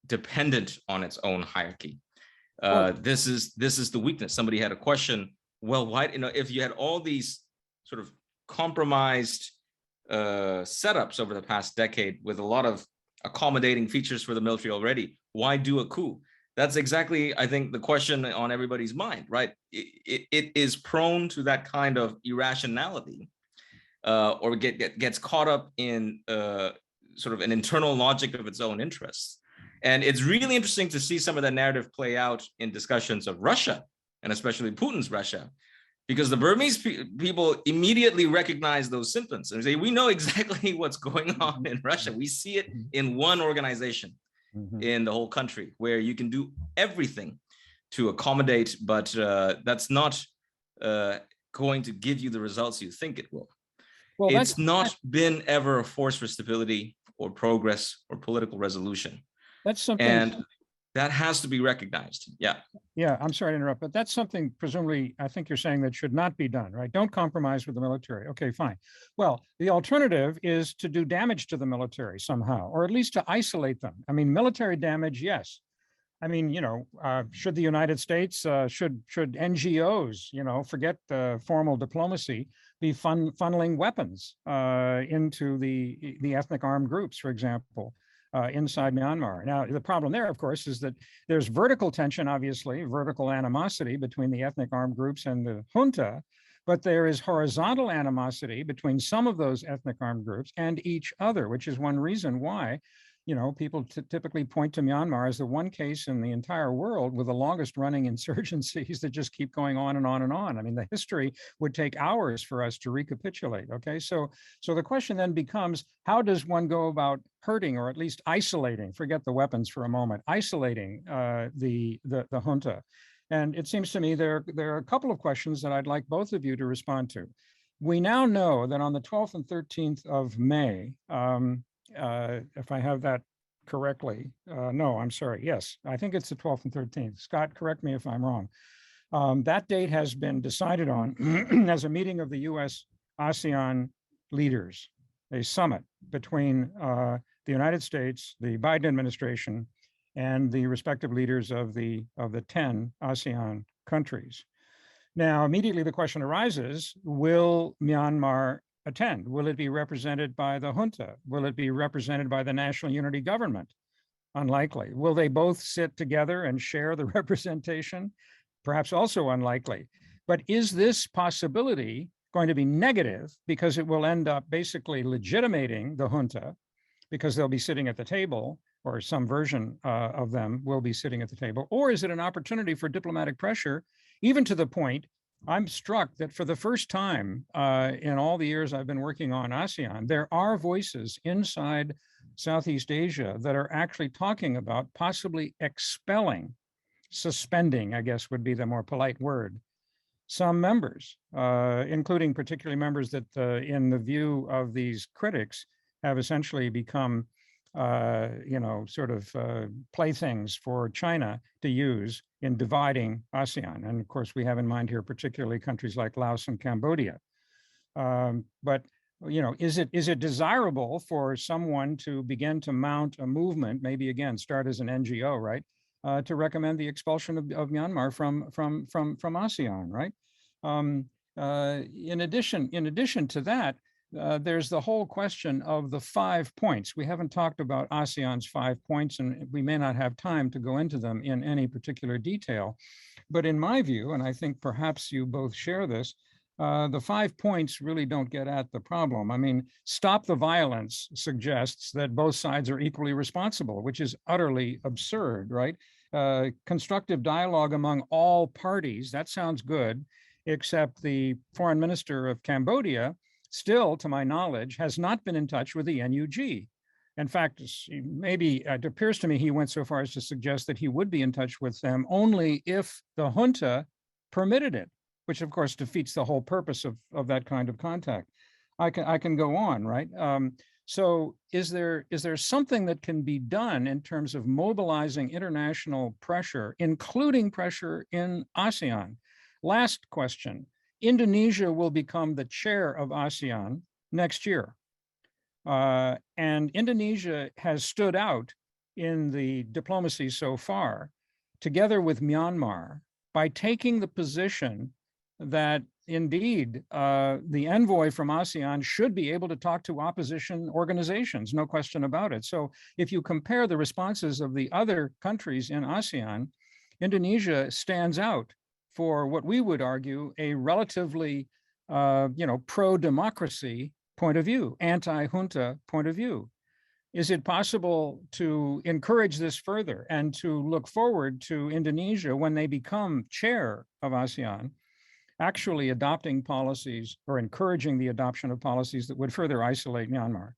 dependent on its own hierarchy. This is the weakness. Somebody had a question. Well, why, if you had all these sort of compromised setups over the past decade with a lot of accommodating features for the military already, why do a coup? That's exactly, I think, the question on everybody's mind, right? It is prone to that kind of irrationality, or gets caught up in sort of an internal logic of its own interests. And it's really interesting to see some of that narrative play out in discussions of Russia, and especially Putin's Russia, because the Burmese people immediately recognize those symptoms and say, we know exactly what's going on in Russia. We see it in one organization in the whole country where you can do everything to accommodate, but that's not going to give you the results you think it will. Well, it's not been ever a force for stability or progress or political resolution. That's something. And that has to be recognized. Yeah. Yeah, I'm sorry to interrupt, but that's something presumably I think you're saying that should not be done, right? Don't compromise with the military. Okay, fine. Well, the alternative is to do damage to the military somehow, or at least to isolate them. I mean, military damage, yes. I mean, should the United States, should NGOs, forget formal diplomacy, be funneling weapons into the ethnic armed groups, for example, inside Myanmar. Now, the problem there, of course, is that there's vertical tension, obviously, vertical animosity between the ethnic armed groups and the junta, but there is horizontal animosity between some of those ethnic armed groups and each other, which is one reason why people typically point to Myanmar as the one case in the entire world with the longest running insurgencies that just keep going on and on and on. I mean, the history would take hours for us to recapitulate. Okay, so the question then becomes, how does one go about hurting, or at least isolating, forget the weapons for a moment, isolating the junta? And it seems to me there are a couple of questions that I'd like both of you to respond to. We now know that on the 12th and 13th of May, if I have that correctly, no, I'm sorry. Yes, I think it's the 12th and 13th. Scott, correct me if I'm wrong. That date has been decided on as a meeting of the US ASEAN leaders, a summit between the United States, the Biden administration, and the respective leaders of the 10 ASEAN countries. Now, immediately the question arises, will Myanmar attend? Will it be represented by the junta? Will it be represented by the national unity government? Unlikely. Will they both sit together and share the representation? Perhaps also unlikely. But is this possibility going to be negative because it will end up basically legitimating the junta because they'll be sitting at the table, or some version of them will be sitting at the table? Or is it an opportunity for diplomatic pressure, even to the point I'm struck that for the first time in all the years I've been working on ASEAN, there are voices inside Southeast Asia that are actually talking about possibly expelling, suspending, I guess would be the more polite word, some members, including particularly members that in the view of these critics have essentially become sort of playthings for China to use in dividing ASEAN. And of course, we have in mind here particularly countries like Laos and Cambodia. But is it desirable for someone to begin to mount a movement, maybe again start as an NGO, right, to recommend the expulsion of Myanmar from ASEAN, right? In addition to that, there's the whole question of the 5 points. We haven't talked about ASEAN's 5 points, and we may not have time to go into them in any particular detail. But in my view, and I think perhaps you both share this, the 5 points really don't get at the problem. I mean, stop the violence suggests that both sides are equally responsible, which is utterly absurd, right? Constructive dialogue among all parties, that sounds good, except the foreign minister of Cambodia still, to my knowledge, has not been in touch with the NUG. In fact, maybe it appears to me he went so far as to suggest that he would be in touch with them only if the junta permitted it, which of course defeats the whole purpose of that kind of contact. I can go on, right? So is there something that can be done in terms of mobilizing international pressure, including pressure in ASEAN? Last question. Indonesia will become the chair of ASEAN next year. And Indonesia has stood out in the diplomacy so far, together with Myanmar, by taking the position that indeed the envoy from ASEAN should be able to talk to opposition organizations, no question about it. So if you compare the responses of the other countries in ASEAN, Indonesia stands out for what we would argue a relatively, pro-democracy point of view, anti-junta point of view. Is it possible to encourage this further and to look forward to Indonesia, when they become chair of ASEAN, actually adopting policies or encouraging the adoption of policies that would further isolate Myanmar?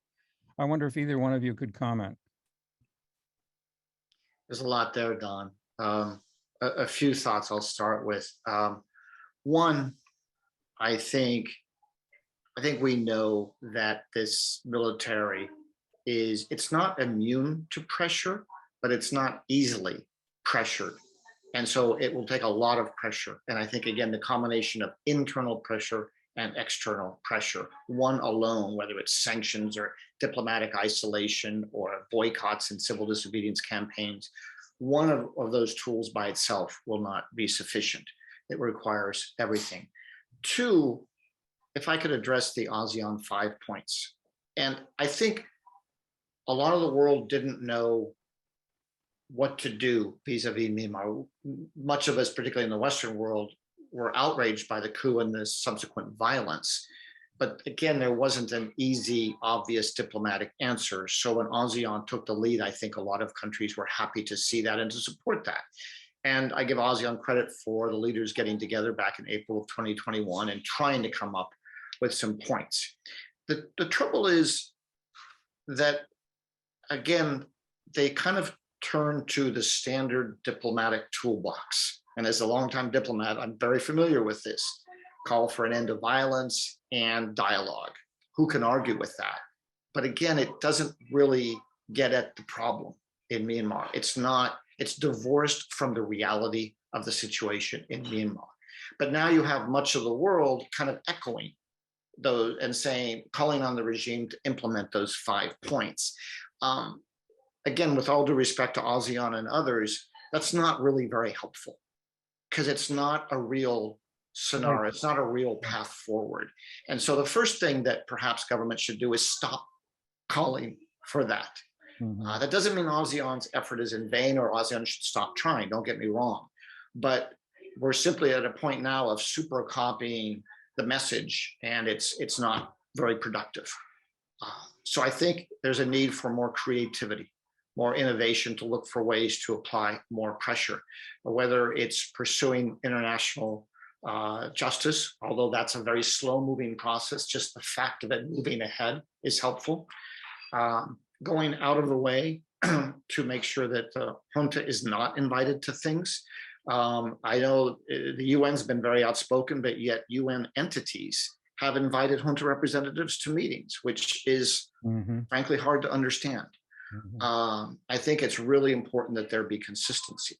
I wonder if either one of you could comment. There's a lot there, Don. A few thoughts I'll start with. One, I think we know that this military it's not immune to pressure, but it's not easily pressured. And so it will take a lot of pressure. And I think, again, the combination of internal pressure and external pressure, one alone, whether it's sanctions or diplomatic isolation or boycotts and civil disobedience campaigns, one of those tools by itself will not be sufficient. It requires everything. Two, if I could address the ASEAN 5 points. And I think a lot of the world didn't know what to do vis-a-vis Myanmar. Much of us, particularly in the Western world, were outraged by the coup and the subsequent violence. But again, there wasn't an easy, obvious diplomatic answer. So when ASEAN took the lead, I think a lot of countries were happy to see that and to support that. And I give ASEAN credit for the leaders getting together back in April of 2021 and trying to come up with some points. The trouble is that, again, they kind of turn to the standard diplomatic toolbox. And as a longtime diplomat, I'm very familiar with this. Call for an end to violence and dialogue. Who can argue with that? But again, it doesn't really get at the problem in Myanmar. It's divorced from the reality of the situation in Myanmar. But now you have much of the world kind of echoing those and saying, calling on the regime to implement those 5 points. Again, with all due respect to ASEAN and others, that's not really very helpful because it's not a real scenario. It's not a real path forward. And so the first thing that perhaps government should do is stop calling for that. That doesn't mean ASEAN's effort is in vain or ASEAN should stop trying, don't get me wrong. But we're simply at a point now of super copying the message, and it's not very productive. So I think there's a need for more creativity, more innovation to look for ways to apply more pressure, whether it's pursuing international justice, although that's a very slow moving process, just the fact of it moving ahead is helpful. Going out of the way to make sure that the junta is not invited to things. I know the UN's been very outspoken, but yet UN entities have invited junta representatives to meetings, which is frankly hard to understand. I think it's really important that there be consistency.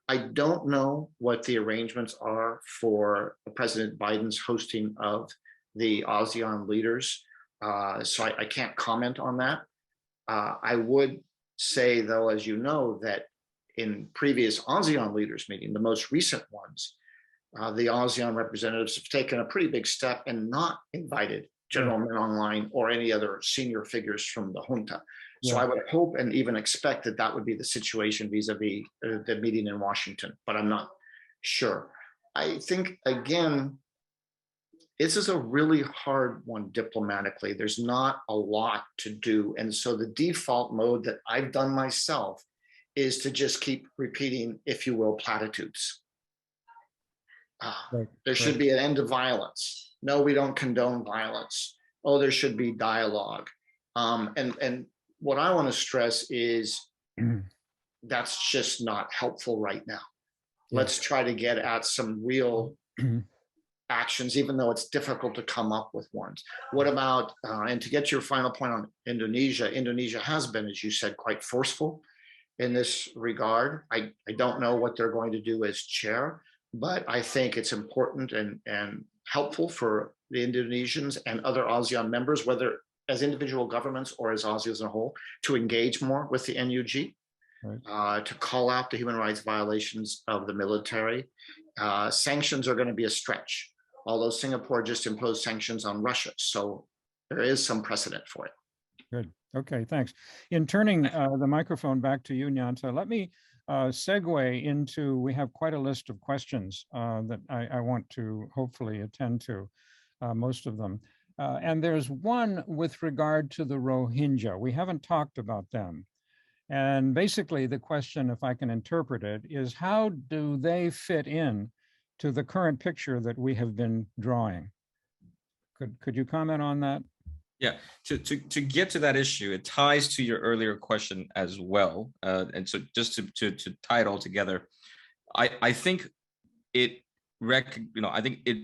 I don't know what the arrangements are for President Biden's hosting of the ASEAN leaders, so I can't comment on that. I would say, though, as you know, that in previous ASEAN leaders meeting, the most recent ones, the ASEAN representatives have taken a pretty big step and not invited General Min Aung Hlaing or any other senior figures from the junta. So I would hope and even expect that that would be the situation vis-a-vis the meeting in Washington, but I'm not sure. I think, again, this is a really hard one diplomatically. There's not a lot to do. And so the default mode that I've done myself is to just keep repeating, if you will, platitudes. There should be an end to violence. No, we don't condone violence. Oh, there should be dialogue. And what I want to stress is that's just not helpful right now. Let's try to get at some real actions, even though it's difficult to come up with ones. What about, and to get to your final point on Indonesia, Indonesia has been, as you said, quite forceful in this regard. I don't know what they're going to do as chair, but I think it's important and helpful for the Indonesians and other ASEAN members, whether as individual governments or as ASEAN as a whole, to engage more with the NUG, to call out the human rights violations of the military. Sanctions are going to be a stretch, although Singapore just imposed sanctions on Russia. So there is some precedent for it. Good. Okay, thanks. In turning the microphone back to you, Nyantha, let me segue into, we have quite a list of questions that I want to hopefully attend to, most of them. And there's one with regard to the Rohingya. We haven't talked about them. And basically the question, if I can interpret it, is how do they fit in to the current picture that we have been drawing? Could you comment on that? Yeah, to get to that issue, it ties to your earlier question as well. And so just to tie it all together, I think it, I think it,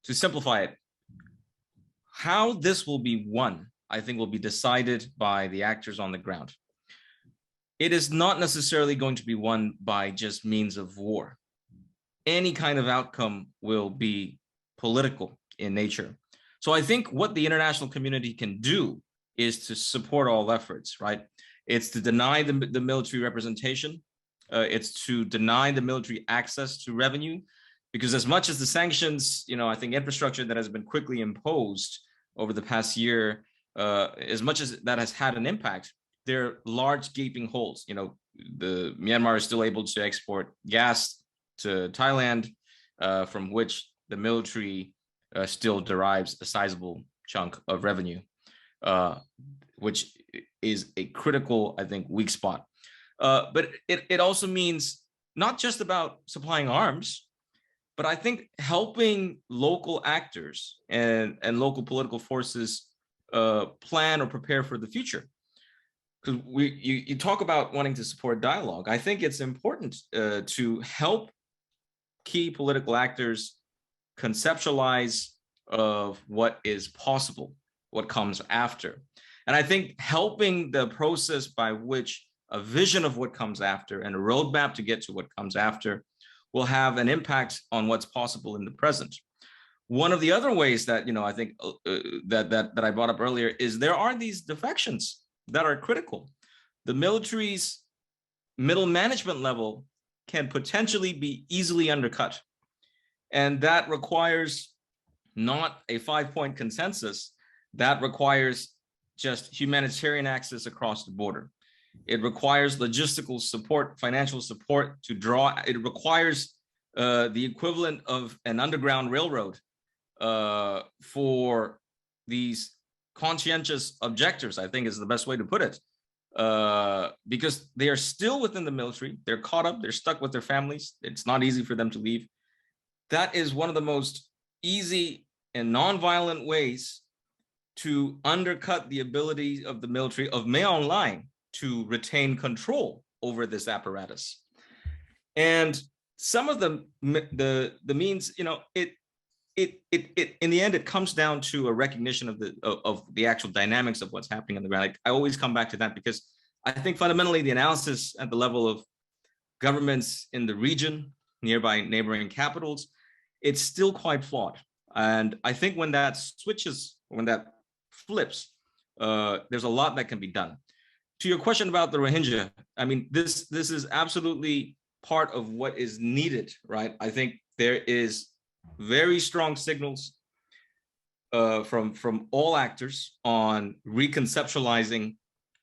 to simplify it, how this will be won, I think will be decided by the actors on the ground. It is not necessarily going to be won by just means of war. Any kind of outcome will be political in nature. So I think what the international community can do is to support all efforts, right? It's to deny the military representation. It's to deny the military access to revenue, because as much as the sanctions, I think infrastructure that has been quickly imposed over the past year, as much as that has had an impact, there are large gaping holes. The Myanmar is still able to export gas to Thailand, from which the military still derives a sizable chunk of revenue, which is a critical, I think, weak spot. But it also means not just about supplying arms, but I think helping local actors and local political forces plan or prepare for the future. Because you talk about wanting to support dialogue. I think it's important to help key political actors conceptualize of what is possible, what comes after. And I think helping the process by which a vision of what comes after and a roadmap to get to what comes after will have an impact on what's possible in the present. One of the other ways that, I think that I brought up earlier is there are these defections that are critical. The military's middle management level can potentially be easily undercut. And that requires not a 5-point consensus, that requires just humanitarian access across the border. It requires logistical support, financial support to draw. It requires the equivalent of an underground railroad for these conscientious objectors, I think is the best way to put it, because they are still within the military. They're caught up, they're stuck with their families. It's not easy for them to leave. That is one of the most easy and nonviolent ways to undercut the ability of the military of Maw Lin to retain control over this apparatus. And some of the means, it in the end, it comes down to a recognition of the actual dynamics of what's happening on the ground. I always come back to that because I think fundamentally the analysis at the level of governments in the region, nearby neighboring capitals, it's still quite flawed. And I think when that switches, when that flips, there's a lot that can be done. To your question about the Rohingya, I mean, this is absolutely part of what is needed, right? I think there is very strong signals from all actors on reconceptualizing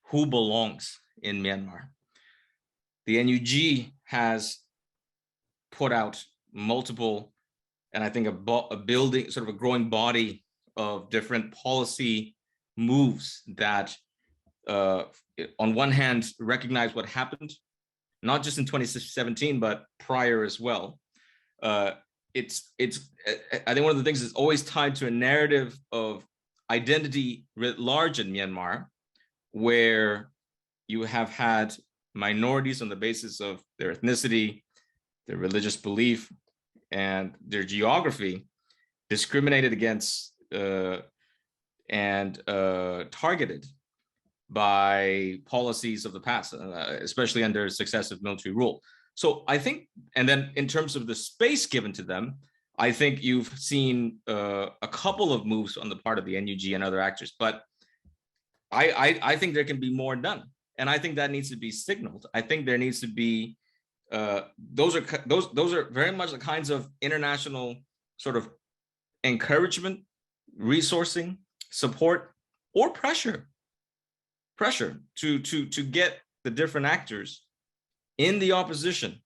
who belongs in Myanmar. The NUG has put out multiple, and I think a building, sort of a growing body of different policy moves that on one hand recognize what happened, not just in 2017, but prior as well. It's I think one of the things that's always tied to a narrative of identity writ large in Myanmar, where you have had minorities on the basis of their ethnicity, their religious belief, and their geography discriminated against and targeted by policies of the past, especially under successive military rule. So I think, and then in terms of the space given to them, I think you've seen a couple of moves on the part of the NUG and other actors, but I think there can be more done. And I think that needs to be signaled. I think there needs to be, those are very much the kinds of international sort of encouragement, resourcing, support, or pressure to get the different actors in the opposition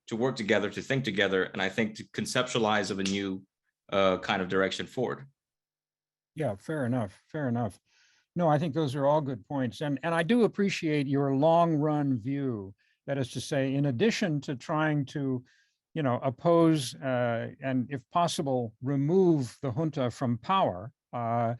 to work together, to think together, and I think to conceptualize of a new kind of direction forward. Yeah, fair enough. Fair enough. No, I think those are all good points. And I do appreciate your long run view. That is to say, in addition to trying to, oppose and if possible, remove the junta from power, a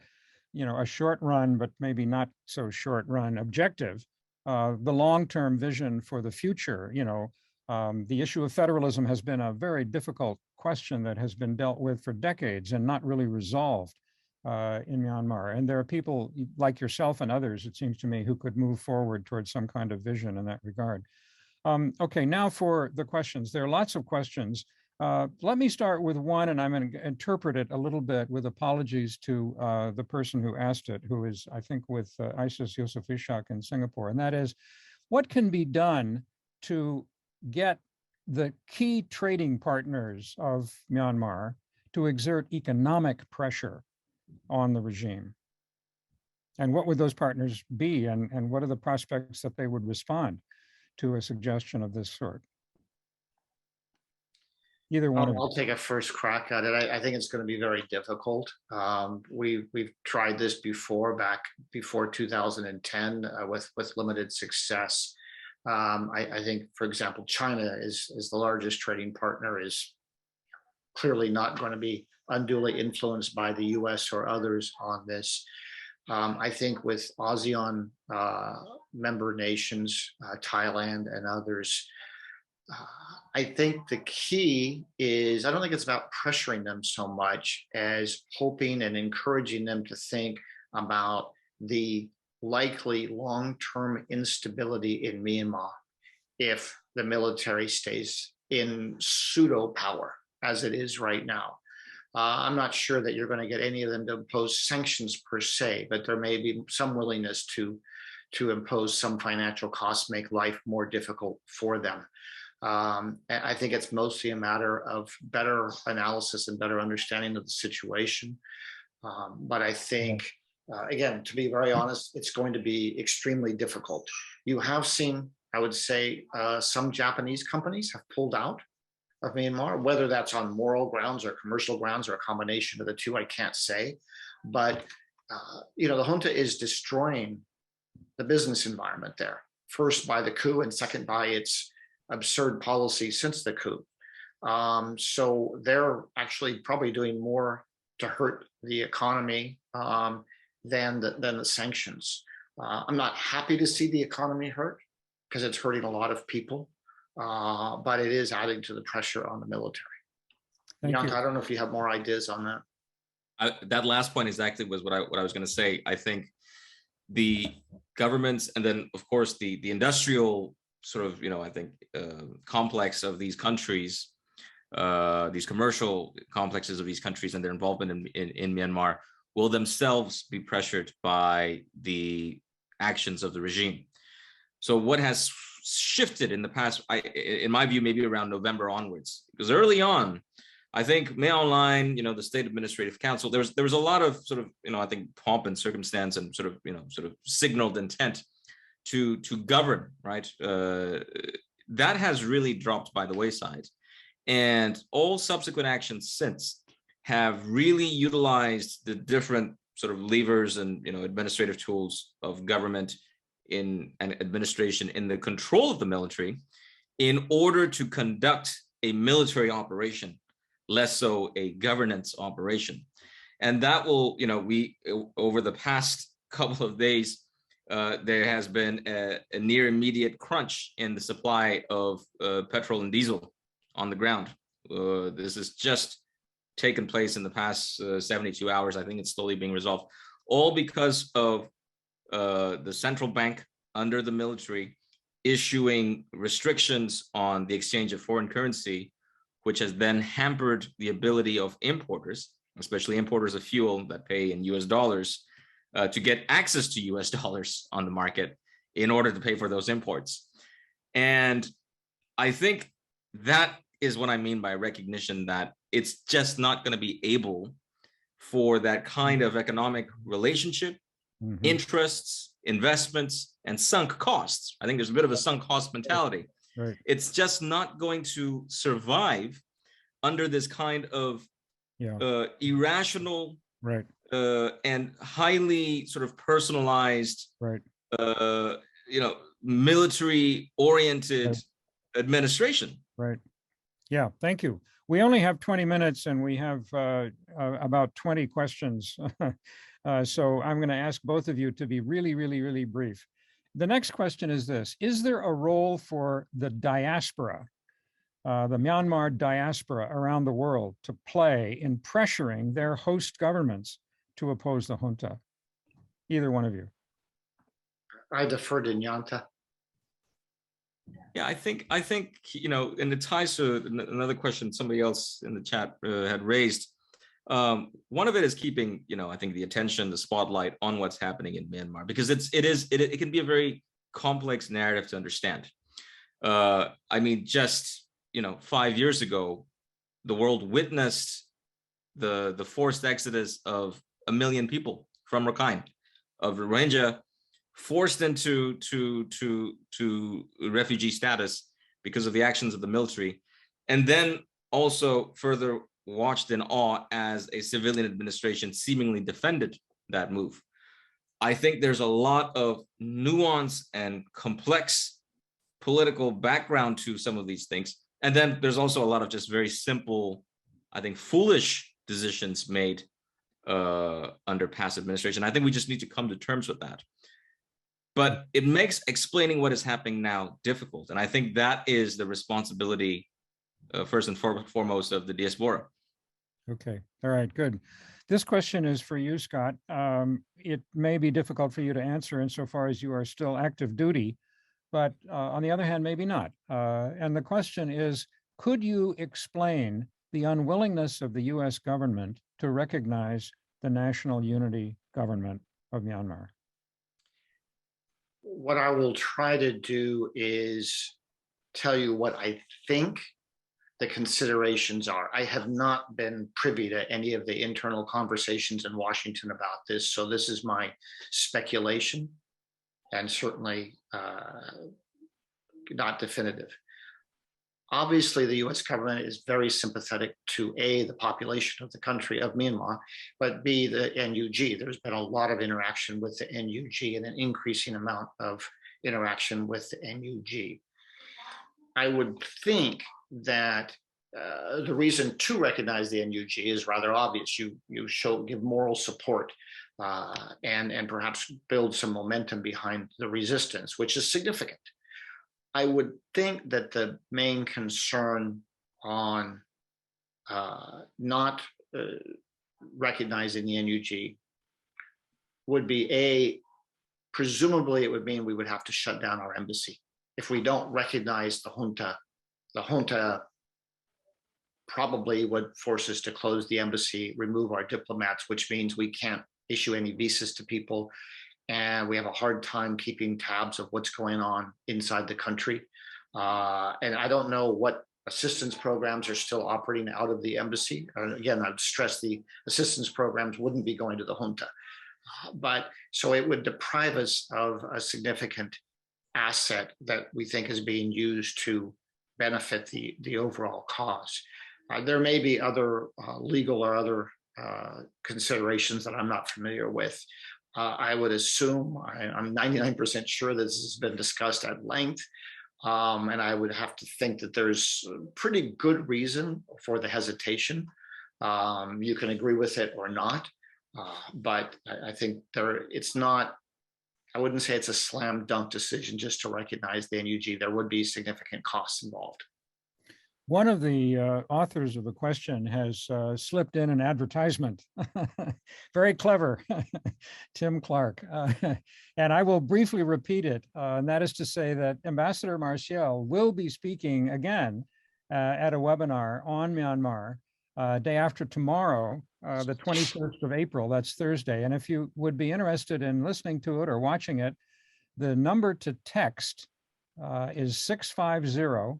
short run, but maybe not so short run objective, the long-term vision for the future, the issue of federalism has been a very difficult question that has been dealt with for decades and not really resolved in Myanmar. And there are people like yourself and others, it seems to me, who could move forward towards some kind of vision in that regard. Okay, now for the questions. There are lots of questions. Let me start with one, and I'm going to interpret it a little bit with apologies to the person who asked it, who is, I think, with Isis Yusuf Ishak in Singapore, and that is, what can be done to get the key trading partners of Myanmar to exert economic pressure on the regime? And what would those partners be, and what are the prospects that they would respond to a suggestion of this sort? Either one of you. I'll take a first crack at it. I think it's going to be very difficult. We've tried this before, back before 2010, with limited success. I think, for example, China is the largest trading partner, is clearly not going to be unduly influenced by the US or others on this. I think with ASEAN member nations, Thailand and others, I think the key is, I don't think it's about pressuring them so much as hoping and encouraging them to think about the likely long-term instability in Myanmar if the military stays in pseudo power as it is right now. I'm not sure that you're going to get any of them to impose sanctions per se, but there may be some willingness to impose some financial costs, make life more difficult for them. I think it's mostly a matter of better analysis and better understanding of the situation. But I think, again, to be very honest, it's going to be extremely difficult. You have seen, I would say, some Japanese companies have pulled out of Myanmar, whether that's on moral grounds or commercial grounds or a combination of the two, I can't say. But, the junta is destroying the business environment there, first by the coup and second by its absurd policy since the coup. So they're actually probably doing more to hurt the economy than the sanctions. I'm not happy to see the economy hurt because it's hurting a lot of people, but it is adding to the pressure on the military. Nyantha, I don't know if you have more ideas on that. That last point exactly was what I was going to say. I think the governments, and then of course the industrial sort of, I think complex of these countries, these commercial complexes of these countries and their involvement in Myanmar will themselves be pressured by the actions of the regime. So what has shifted in the past, in my view, maybe around November onwards, because early on, I think Maw Lin, the State Administrative Council, there was a lot of sort of, I think pomp and circumstance and sort of signaled intent to govern, right? That has really dropped by the wayside. And all subsequent actions since have really utilized the different sort of levers and, administrative tools of government in an administration in the control of the military in order to conduct a military operation, less so a governance operation. And that will, we, over the past couple of days, there has been a near immediate crunch in the supply of petrol and diesel on the ground. This has just taken place in the past 72 hours. I think it's slowly being resolved, all because of the central bank under the military issuing restrictions on the exchange of foreign currency, which has then hampered the ability of importers, especially importers of fuel that pay in US dollars, to get access to US dollars on the market in order to pay for those imports. And I think that is what I mean by recognition that it's just not going to be able for that kind of economic relationship, interests, investments, and sunk costs. I think there's a bit of a sunk cost mentality. Right. It's just not going to survive under this kind of irrational, right, and highly sort of personalized, right, military-oriented administration. Right. Yeah. Thank you. We only have 20 minutes, and we have about 20 questions. So I'm going to ask both of you to be really, really, really brief. The next question is this: is there a role for the diaspora, the Myanmar diaspora around the world, to play in pressuring their host governments to oppose the junta? Either one of you. I defer to Nyantha. Yeah, I think, and it ties to another question somebody else in the chat had raised. One of it is keeping, I think the attention, the spotlight on what's happening in Myanmar, because it can be a very complex narrative to understand. I mean, just 5 years ago, the world witnessed the forced exodus of 1 million people from Rakhine, of Rohingya, forced into to refugee status because of the actions of the military. And then also further watched in awe as a civilian administration seemingly defended that move. I think there's a lot of nuance and complex political background to some of these things. And then there's also a lot of just very simple, I think, foolish decisions made under past administration. I think we just need to come to terms with that. But it makes explaining what is happening now difficult. And I think that is the responsibility, first and foremost, of the diaspora. Okay, all right, good. This question is for you, Scott. It may be difficult for you to answer insofar as you are still active duty, but on the other hand, maybe not. And the question is, could you explain the unwillingness of the US government to recognize the National Unity Government of Myanmar? What I will try to do is tell you what I think the considerations are. I have not been privy to any of the internal conversations in Washington about this, so this is my speculation, and certainly not definitive. Obviously, the US government is very sympathetic to A, the population of the country of Myanmar, but B, the NUG. There's been a lot of interaction with the NUG and an increasing amount of interaction with the NUG. I would think that the reason to recognize the NUG is rather obvious. You give moral support and perhaps build some momentum behind the resistance, which is significant. I would think that the main concern on not recognizing the NUG would be presumably it would mean we would have to shut down our embassy. If we don't recognize the junta probably would force us to close the embassy, remove our diplomats, which means we can't issue any visas to people. And we have a hard time keeping tabs of what's going on inside the country. And I don't know what assistance programs are still operating out of the embassy. Again, I'd stress the assistance programs wouldn't be going to the junta. But so it would deprive us of a significant asset that we think is being used to benefit the overall cause. There may be other legal or other considerations that I'm not familiar with. I would assume, I'm 99% sure this has been discussed at length, and I would have to think that there's a pretty good reason for the hesitation. You can agree with it or not, but I think it's not, I wouldn't say it's a slam dunk decision just to recognize the NUG. There would be significant costs involved. One of the authors of the question has slipped in an advertisement. Very clever, Tim Clark. And I will briefly repeat it. And that is to say that Ambassador Marciel will be speaking again at a webinar on Myanmar day after tomorrow, the 21st of April, that's Thursday. And if you would be interested in listening to it or watching it, the number to text is 650-208-6997.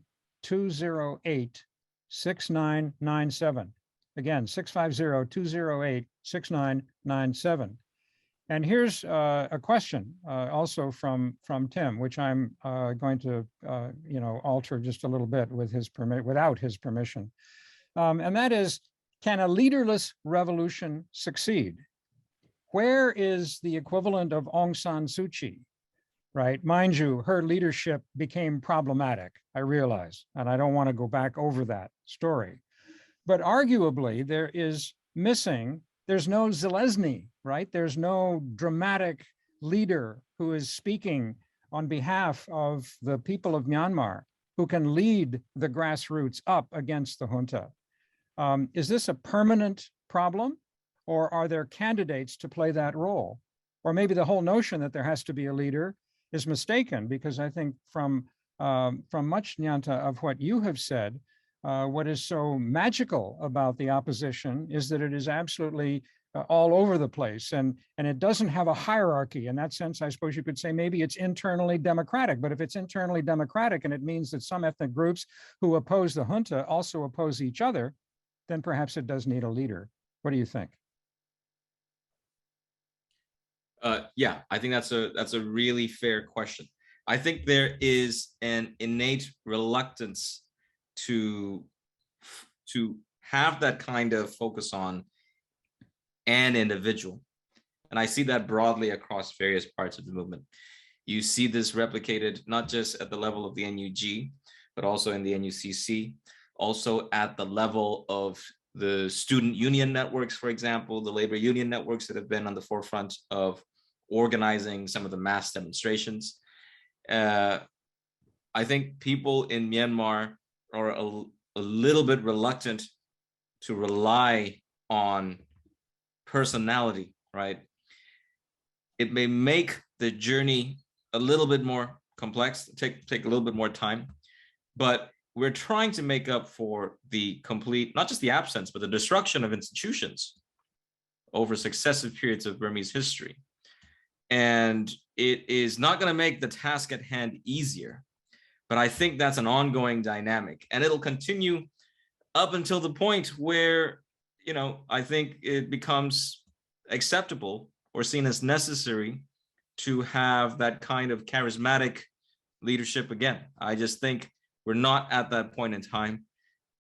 Again, 650-208-6997. And here's a question also from Tim, which I'm going to alter just a little bit with without his permission. And that is, can a leaderless revolution succeed? Where is the equivalent of Aung San Suu Kyi? Right, mind you, her leadership became problematic, I realize, and I don't want to go back over that story. But arguably, there's no Zelensky, right? There's no dramatic leader who is speaking on behalf of the people of Myanmar, who can lead the grassroots up against the junta. Is this a permanent problem, or are there candidates to play that role? Or maybe the whole notion that there has to be a leader is mistaken, because I think from much, Nyantha, of what you have said, what is so magical about the opposition is that it is absolutely all over the place, and it doesn't have a hierarchy. In that sense, I suppose you could say maybe it's internally democratic, but if it's internally democratic and it means that some ethnic groups who oppose the junta also oppose each other, then perhaps it does need a leader. What do you think? Yeah, I think that's a really fair question. I think there is an innate reluctance to to have that kind of focus on an individual. And I see that broadly across various parts of the movement. You see this replicated not just at the level of the NUG, but also in the NUCC, also at the level of the student union networks, for example, the labor union networks that have been on the forefront of organizing some of the mass demonstrations. I think people in Myanmar are a little bit reluctant to rely on personality, right? It may make the journey a little bit more complex, take a little bit more time, but we're trying to make up for the complete, not just the absence, but the destruction of institutions over successive periods of Burmese history. And it is not going to make the task at hand easier, but I think that's an ongoing dynamic, and it'll continue up until the point where, you know, I think it becomes acceptable or seen as necessary to have that kind of charismatic leadership again. I just think we're not at that point in time.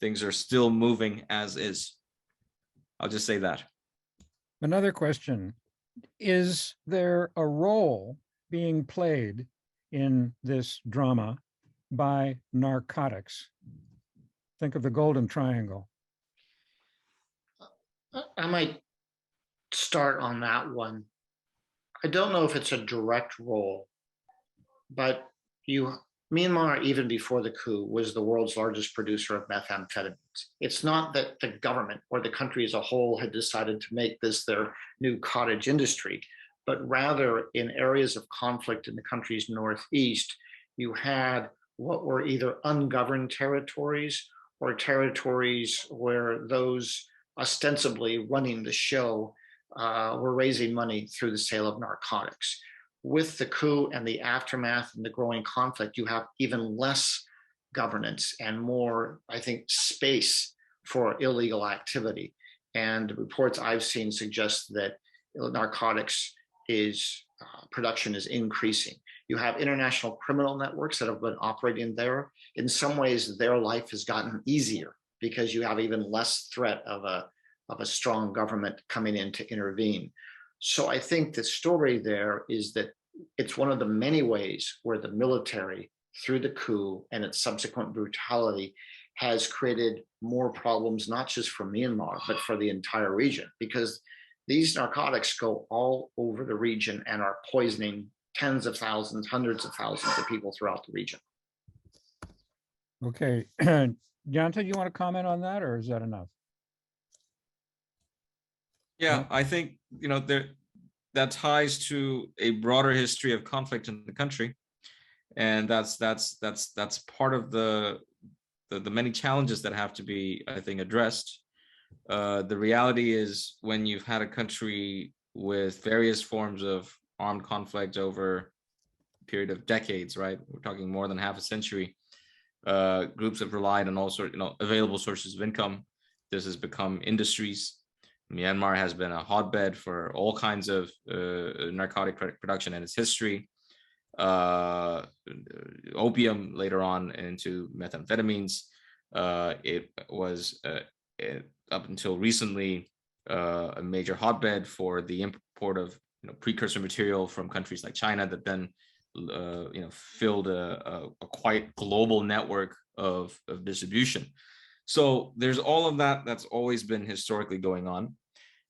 Things are still moving as is. I'll just say that. Another question, is there a role being played in this drama by narcotics? Think of the Golden Triangle. I might start on that one. I don't know if it's a direct role, but Myanmar, even before the coup, was the world's largest producer of methamphetamines. It's not that the government or the country as a whole had decided to make this their new cottage industry, but rather in areas of conflict in the country's northeast, you had what were either ungoverned territories or territories where those ostensibly running the show were raising money through the sale of narcotics. With the coup and the aftermath and the growing conflict, you have even less governance and more, I think, space for illegal activity. And the reports I've seen suggest that narcotics production is increasing. You have international criminal networks that have been operating there. In some ways, their life has gotten easier because you have even less threat of a strong government coming in to intervene. So I think the story there is that it's one of the many ways where the military, through the coup and its subsequent brutality, has created more problems, not just for Myanmar, but for the entire region, because these narcotics go all over the region and are poisoning tens of thousands, hundreds of thousands of people throughout the region. Okay. Nyantha, you want to comment on that, or is that enough? Yeah, I think, you know, that ties to a broader history of conflict in the country, and that's part of the many challenges that have to be, I think, addressed. The reality is, when you've had a country with various forms of armed conflict over a period of decades, right? We're talking more than half a century. Groups have relied on all sorts, you know, available sources of income. This has become industries. Myanmar has been a hotbed for all kinds of narcotic production in its history. Opium, later on into methamphetamines. It was up until recently a major hotbed for the import of, you know, precursor material from countries like China that then you know, filled a quite global network of distribution. So there's all of that that's always been historically going on.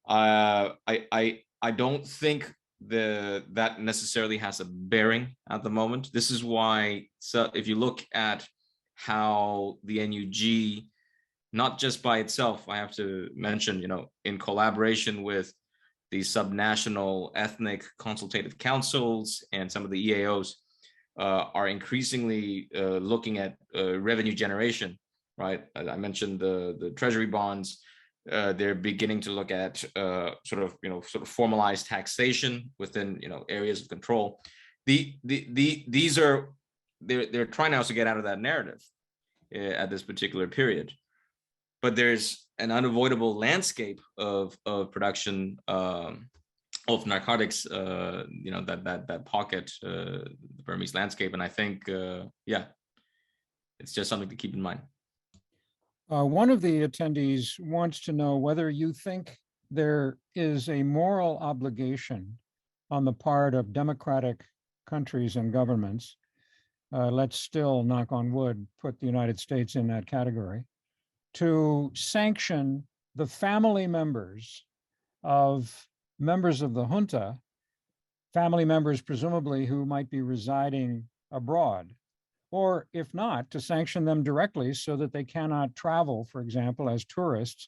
I don't think that necessarily has a bearing at the moment. This is why, so if you look at how the NUG, not just by itself, I have to mention, you know, in collaboration with the subnational ethnic consultative councils and some of the EAOs, are increasingly looking at revenue generation, right? I mentioned the treasury bonds. They're beginning to look at sort of formalized taxation within, you know, areas of control. These are, they're trying now to get out of that narrative at this particular period. But there's an unavoidable landscape of production of narcotics, you know, that pocket the Burmese landscape, and I think yeah, it's just something to keep in mind. One of the attendees wants to know whether you think there is a moral obligation on the part of democratic countries and governments. Let's still, knock on wood, put the United States in that category, to sanction the family members of members of the junta, family members presumably who might be residing abroad, or if not, to sanction them directly so that they cannot travel, for example, as tourists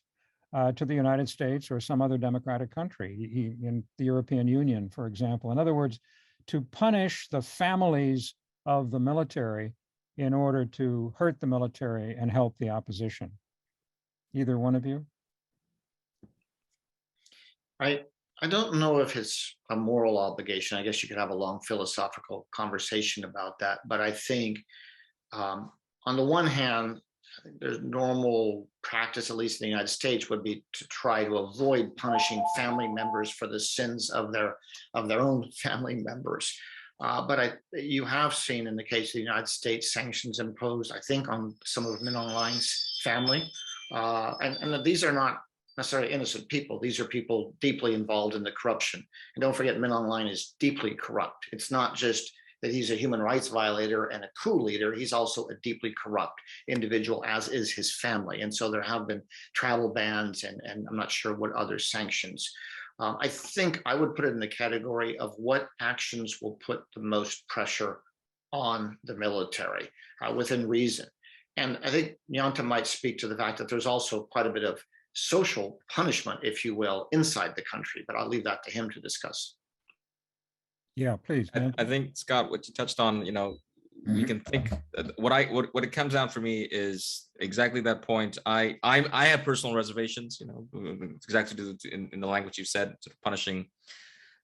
to the United States or some other democratic country, in the European Union, for example. In other words, to punish the families of the military in order to hurt the military and help the opposition. Either one of you? I don't know if it's a moral obligation. I guess you could have a long philosophical conversation about that. But I think on the one hand, I think there's normal practice, at least in the United States, would be to try to avoid punishing family members for the sins of their own family members. But you have seen in the case of the United States sanctions imposed, I think, on some of Min Aung Hlaing's family. And these are not necessarily innocent people. These are people deeply involved in the corruption. And don't forget, Min Aung Hlaing is deeply corrupt. It's not just that he's a human rights violator and a coup leader. He's also a deeply corrupt individual, as is his family. And so there have been travel bans and I'm not sure what other sanctions. I think I would put it in the category of what actions will put the most pressure on the military within reason. And I think Nyantha might speak to the fact that there's also quite a bit of social punishment, if you will, inside the country, but I'll leave that to him to discuss. Yeah, please. I think, Scott, what you touched on, we can think what it comes down for me is exactly that point. I have personal reservations, exactly in the language you said, sort of punishing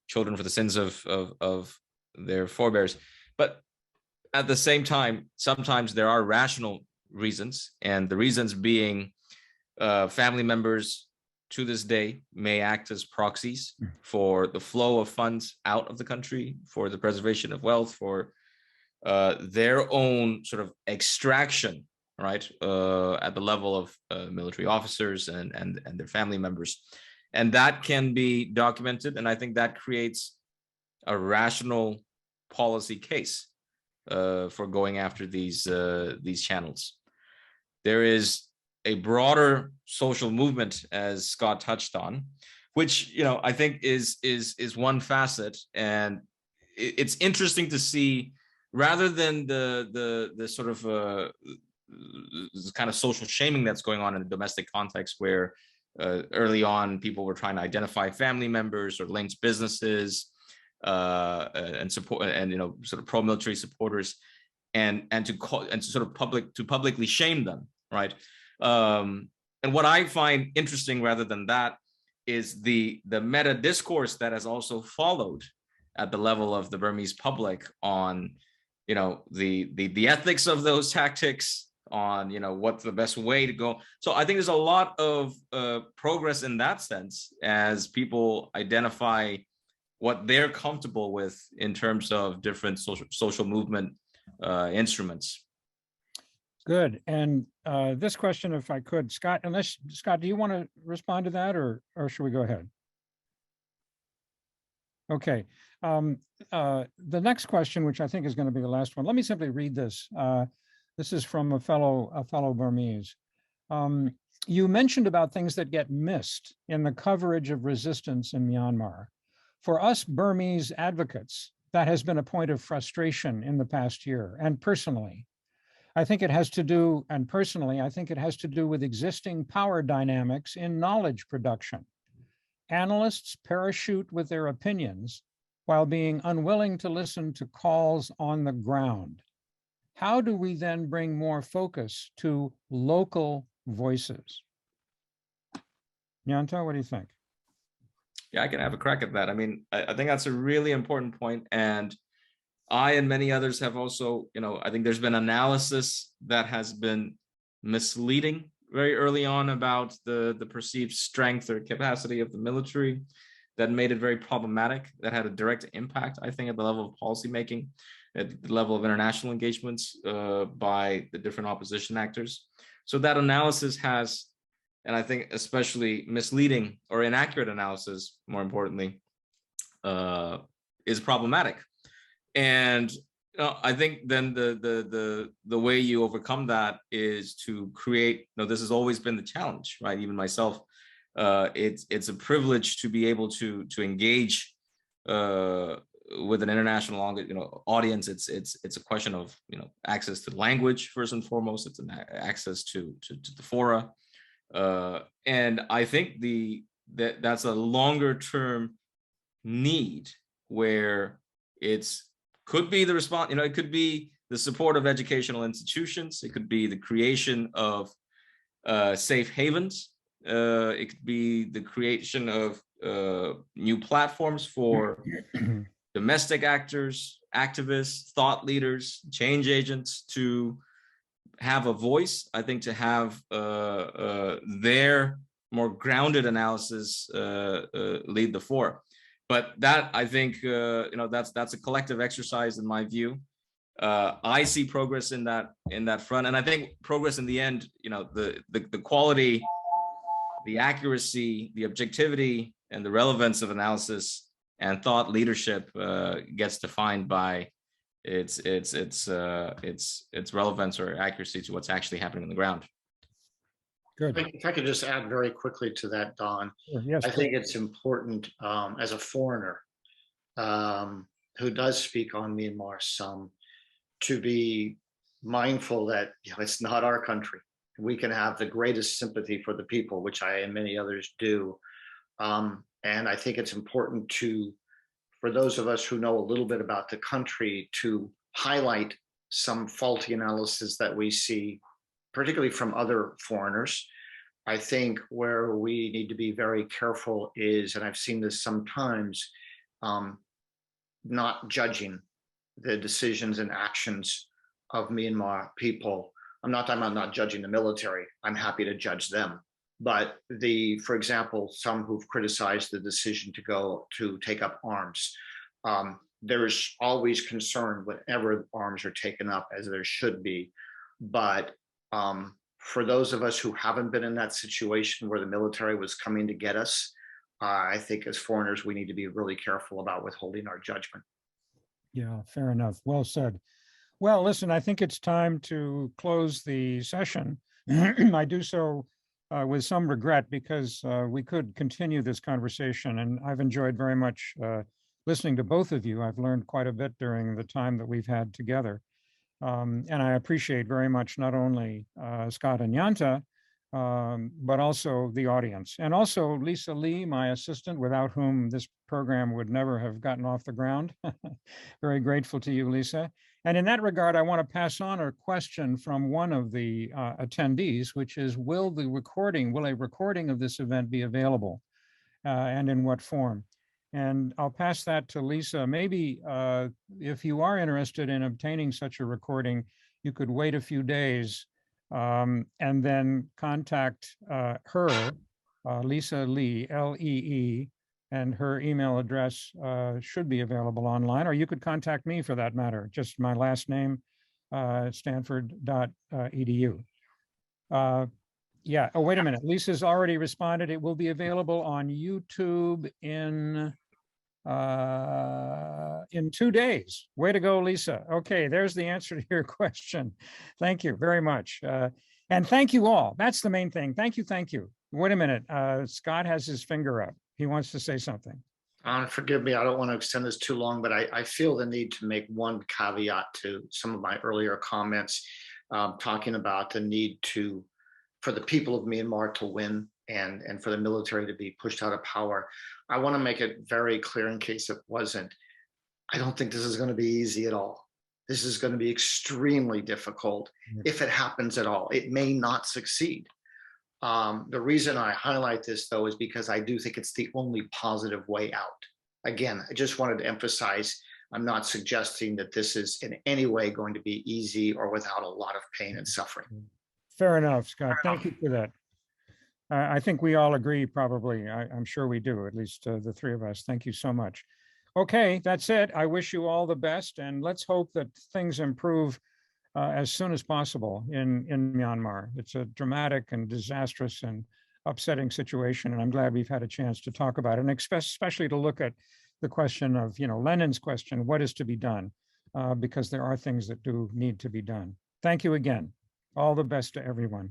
children for the sins of their forebears. But at the same time, sometimes there are rational reasons, and the reasons being family members to this day may act as proxies for the flow of funds out of the country, for the preservation of wealth, for their own sort of extraction, right, at the level of military officers and their family members. And that can be documented. And I think that creates a rational policy case for going after these channels. There is a broader social movement, as Scott touched on, which I think is one facet, and it's interesting to see, rather than the sort of kind of social shaming that's going on in the domestic context, where early on people were trying to identify family members or linked businesses and support, and sort of pro-military supporters, and to publicly shame them, right? And what I find interesting, rather than that, is the meta discourse that has also followed at the level of the Burmese public on, the ethics of those tactics, on what's the best way to go. So I think there's a lot of progress in that sense, as people identify what they're comfortable with in terms of different social movement instruments. Good. And this question, if I could, Scott, do you want to respond to that, or should we go ahead? Okay. The next question, which I think is going to be the last one, let me simply read this. This is from a fellow Burmese. You mentioned about things that get missed in the coverage of resistance in Myanmar. For us Burmese advocates, that has been a point of frustration in the past year, and personally. I think it has to do, I think it has to do with existing power dynamics in knowledge production. Analysts parachute with their opinions while being unwilling to listen to calls on the ground. How do we then bring more focus to local voices? Nyantha, what do you think? Yeah, I can have a crack at that. I mean, I think that's a really important point, and I and many others have also, I think there's been analysis that has been misleading very early on about the perceived strength or capacity of the military, that made it very problematic, that had a direct impact, I think, at the level of policymaking, at the level of international engagements by the different opposition actors. So that analysis has, and I think especially misleading or inaccurate analysis, more importantly, is problematic. And I think then the way you overcome that is to create. This has always been the challenge, right? Even myself, it's a privilege to be able to engage with an international audience. It's a question of access to language first and foremost. It's an access to the fora, and I think that's a longer term need where could be the response. It could be the support of educational institutions. It could be the creation of safe havens. It could be the creation of new platforms for domestic actors, activists, thought leaders, change agents to have a voice. I think to have their more grounded analysis lead the fore. But that, I think, that's a collective exercise in my view. I see progress in that front, and I think progress in the end. The quality, the accuracy, the objectivity, and the relevance of analysis and thought leadership gets defined by its relevance or accuracy to what's actually happening on the ground. Good. If I could just add very quickly to that, Don. Sure. Yes, I think it's important as a foreigner who does speak on Myanmar some to be mindful that it's not our country. We can have the greatest sympathy for the people, which I and many others do. And I think it's important for those of us who know a little bit about the country to highlight some faulty analysis that we see, particularly from other foreigners. I think where we need to be very careful is, and I've seen this sometimes, not judging the decisions and actions of Myanmar people. I'm not talking about not judging the military. I'm happy to judge them. But for example, some who've criticized the decision to take up arms. There's always concern whenever arms are taken up, as there should be. But for those of us who haven't been in that situation where the military was coming to get us, I think as foreigners, we need to be really careful about withholding our judgment. Yeah, fair enough. Well said. Well, listen, I think it's time to close the session. I do so with some regret because we could continue this conversation, and I've enjoyed very much listening to both of you. I've learned quite a bit during the time that we've had together. And I appreciate very much not only Scot and Nyantha, but also the audience. And also Lisa Lee, my assistant, without whom this program would never have gotten off the ground. Very grateful to you, Lisa. And in that regard, I want to pass on a question from one of the attendees, which is, will a recording of this event be available and in what form? And I'll pass that to Lisa. Maybe if you are interested in obtaining such a recording, you could wait a few days and then contact her, Lisa Lee, Lee, and her email address should be available online, or you could contact me for that matter, just my last name, stanford.edu. Yeah, oh, wait a minute, Lisa's already responded. It will be available on YouTube in 2 days. Way to go, Lisa. Okay, there's the answer to your question. Thank you very much. And thank you all. That's the main thing. Thank you, thank you. Wait a minute, Scot has his finger up. He wants to say something. Forgive me, I don't want to extend this too long, but I feel the need to make one caveat to some of my earlier comments, talking about the need for the people of Myanmar to win and for the military to be pushed out of power. I want to make it very clear, in case it wasn't, I don't think this is going to be easy at all. This is going to be extremely difficult if it happens at all. It may not succeed. The reason I highlight this, though, is because I do think it's the only positive way out. Again, I just wanted to emphasize, I'm not suggesting that this is in any way going to be easy or without a lot of pain and suffering. Fair enough, Scot. Thank you for that. I think we all agree, probably. I'm sure we do, at least the three of us. Thank you so much. Okay, that's it. I wish you all the best, and let's hope that things improve as soon as possible in Myanmar. It's a dramatic and disastrous and upsetting situation, and I'm glad we've had a chance to talk about it, and especially to look at the question of, Lenin's question, what is to be done? Because there are things that do need to be done. Thank you again. All the best to everyone.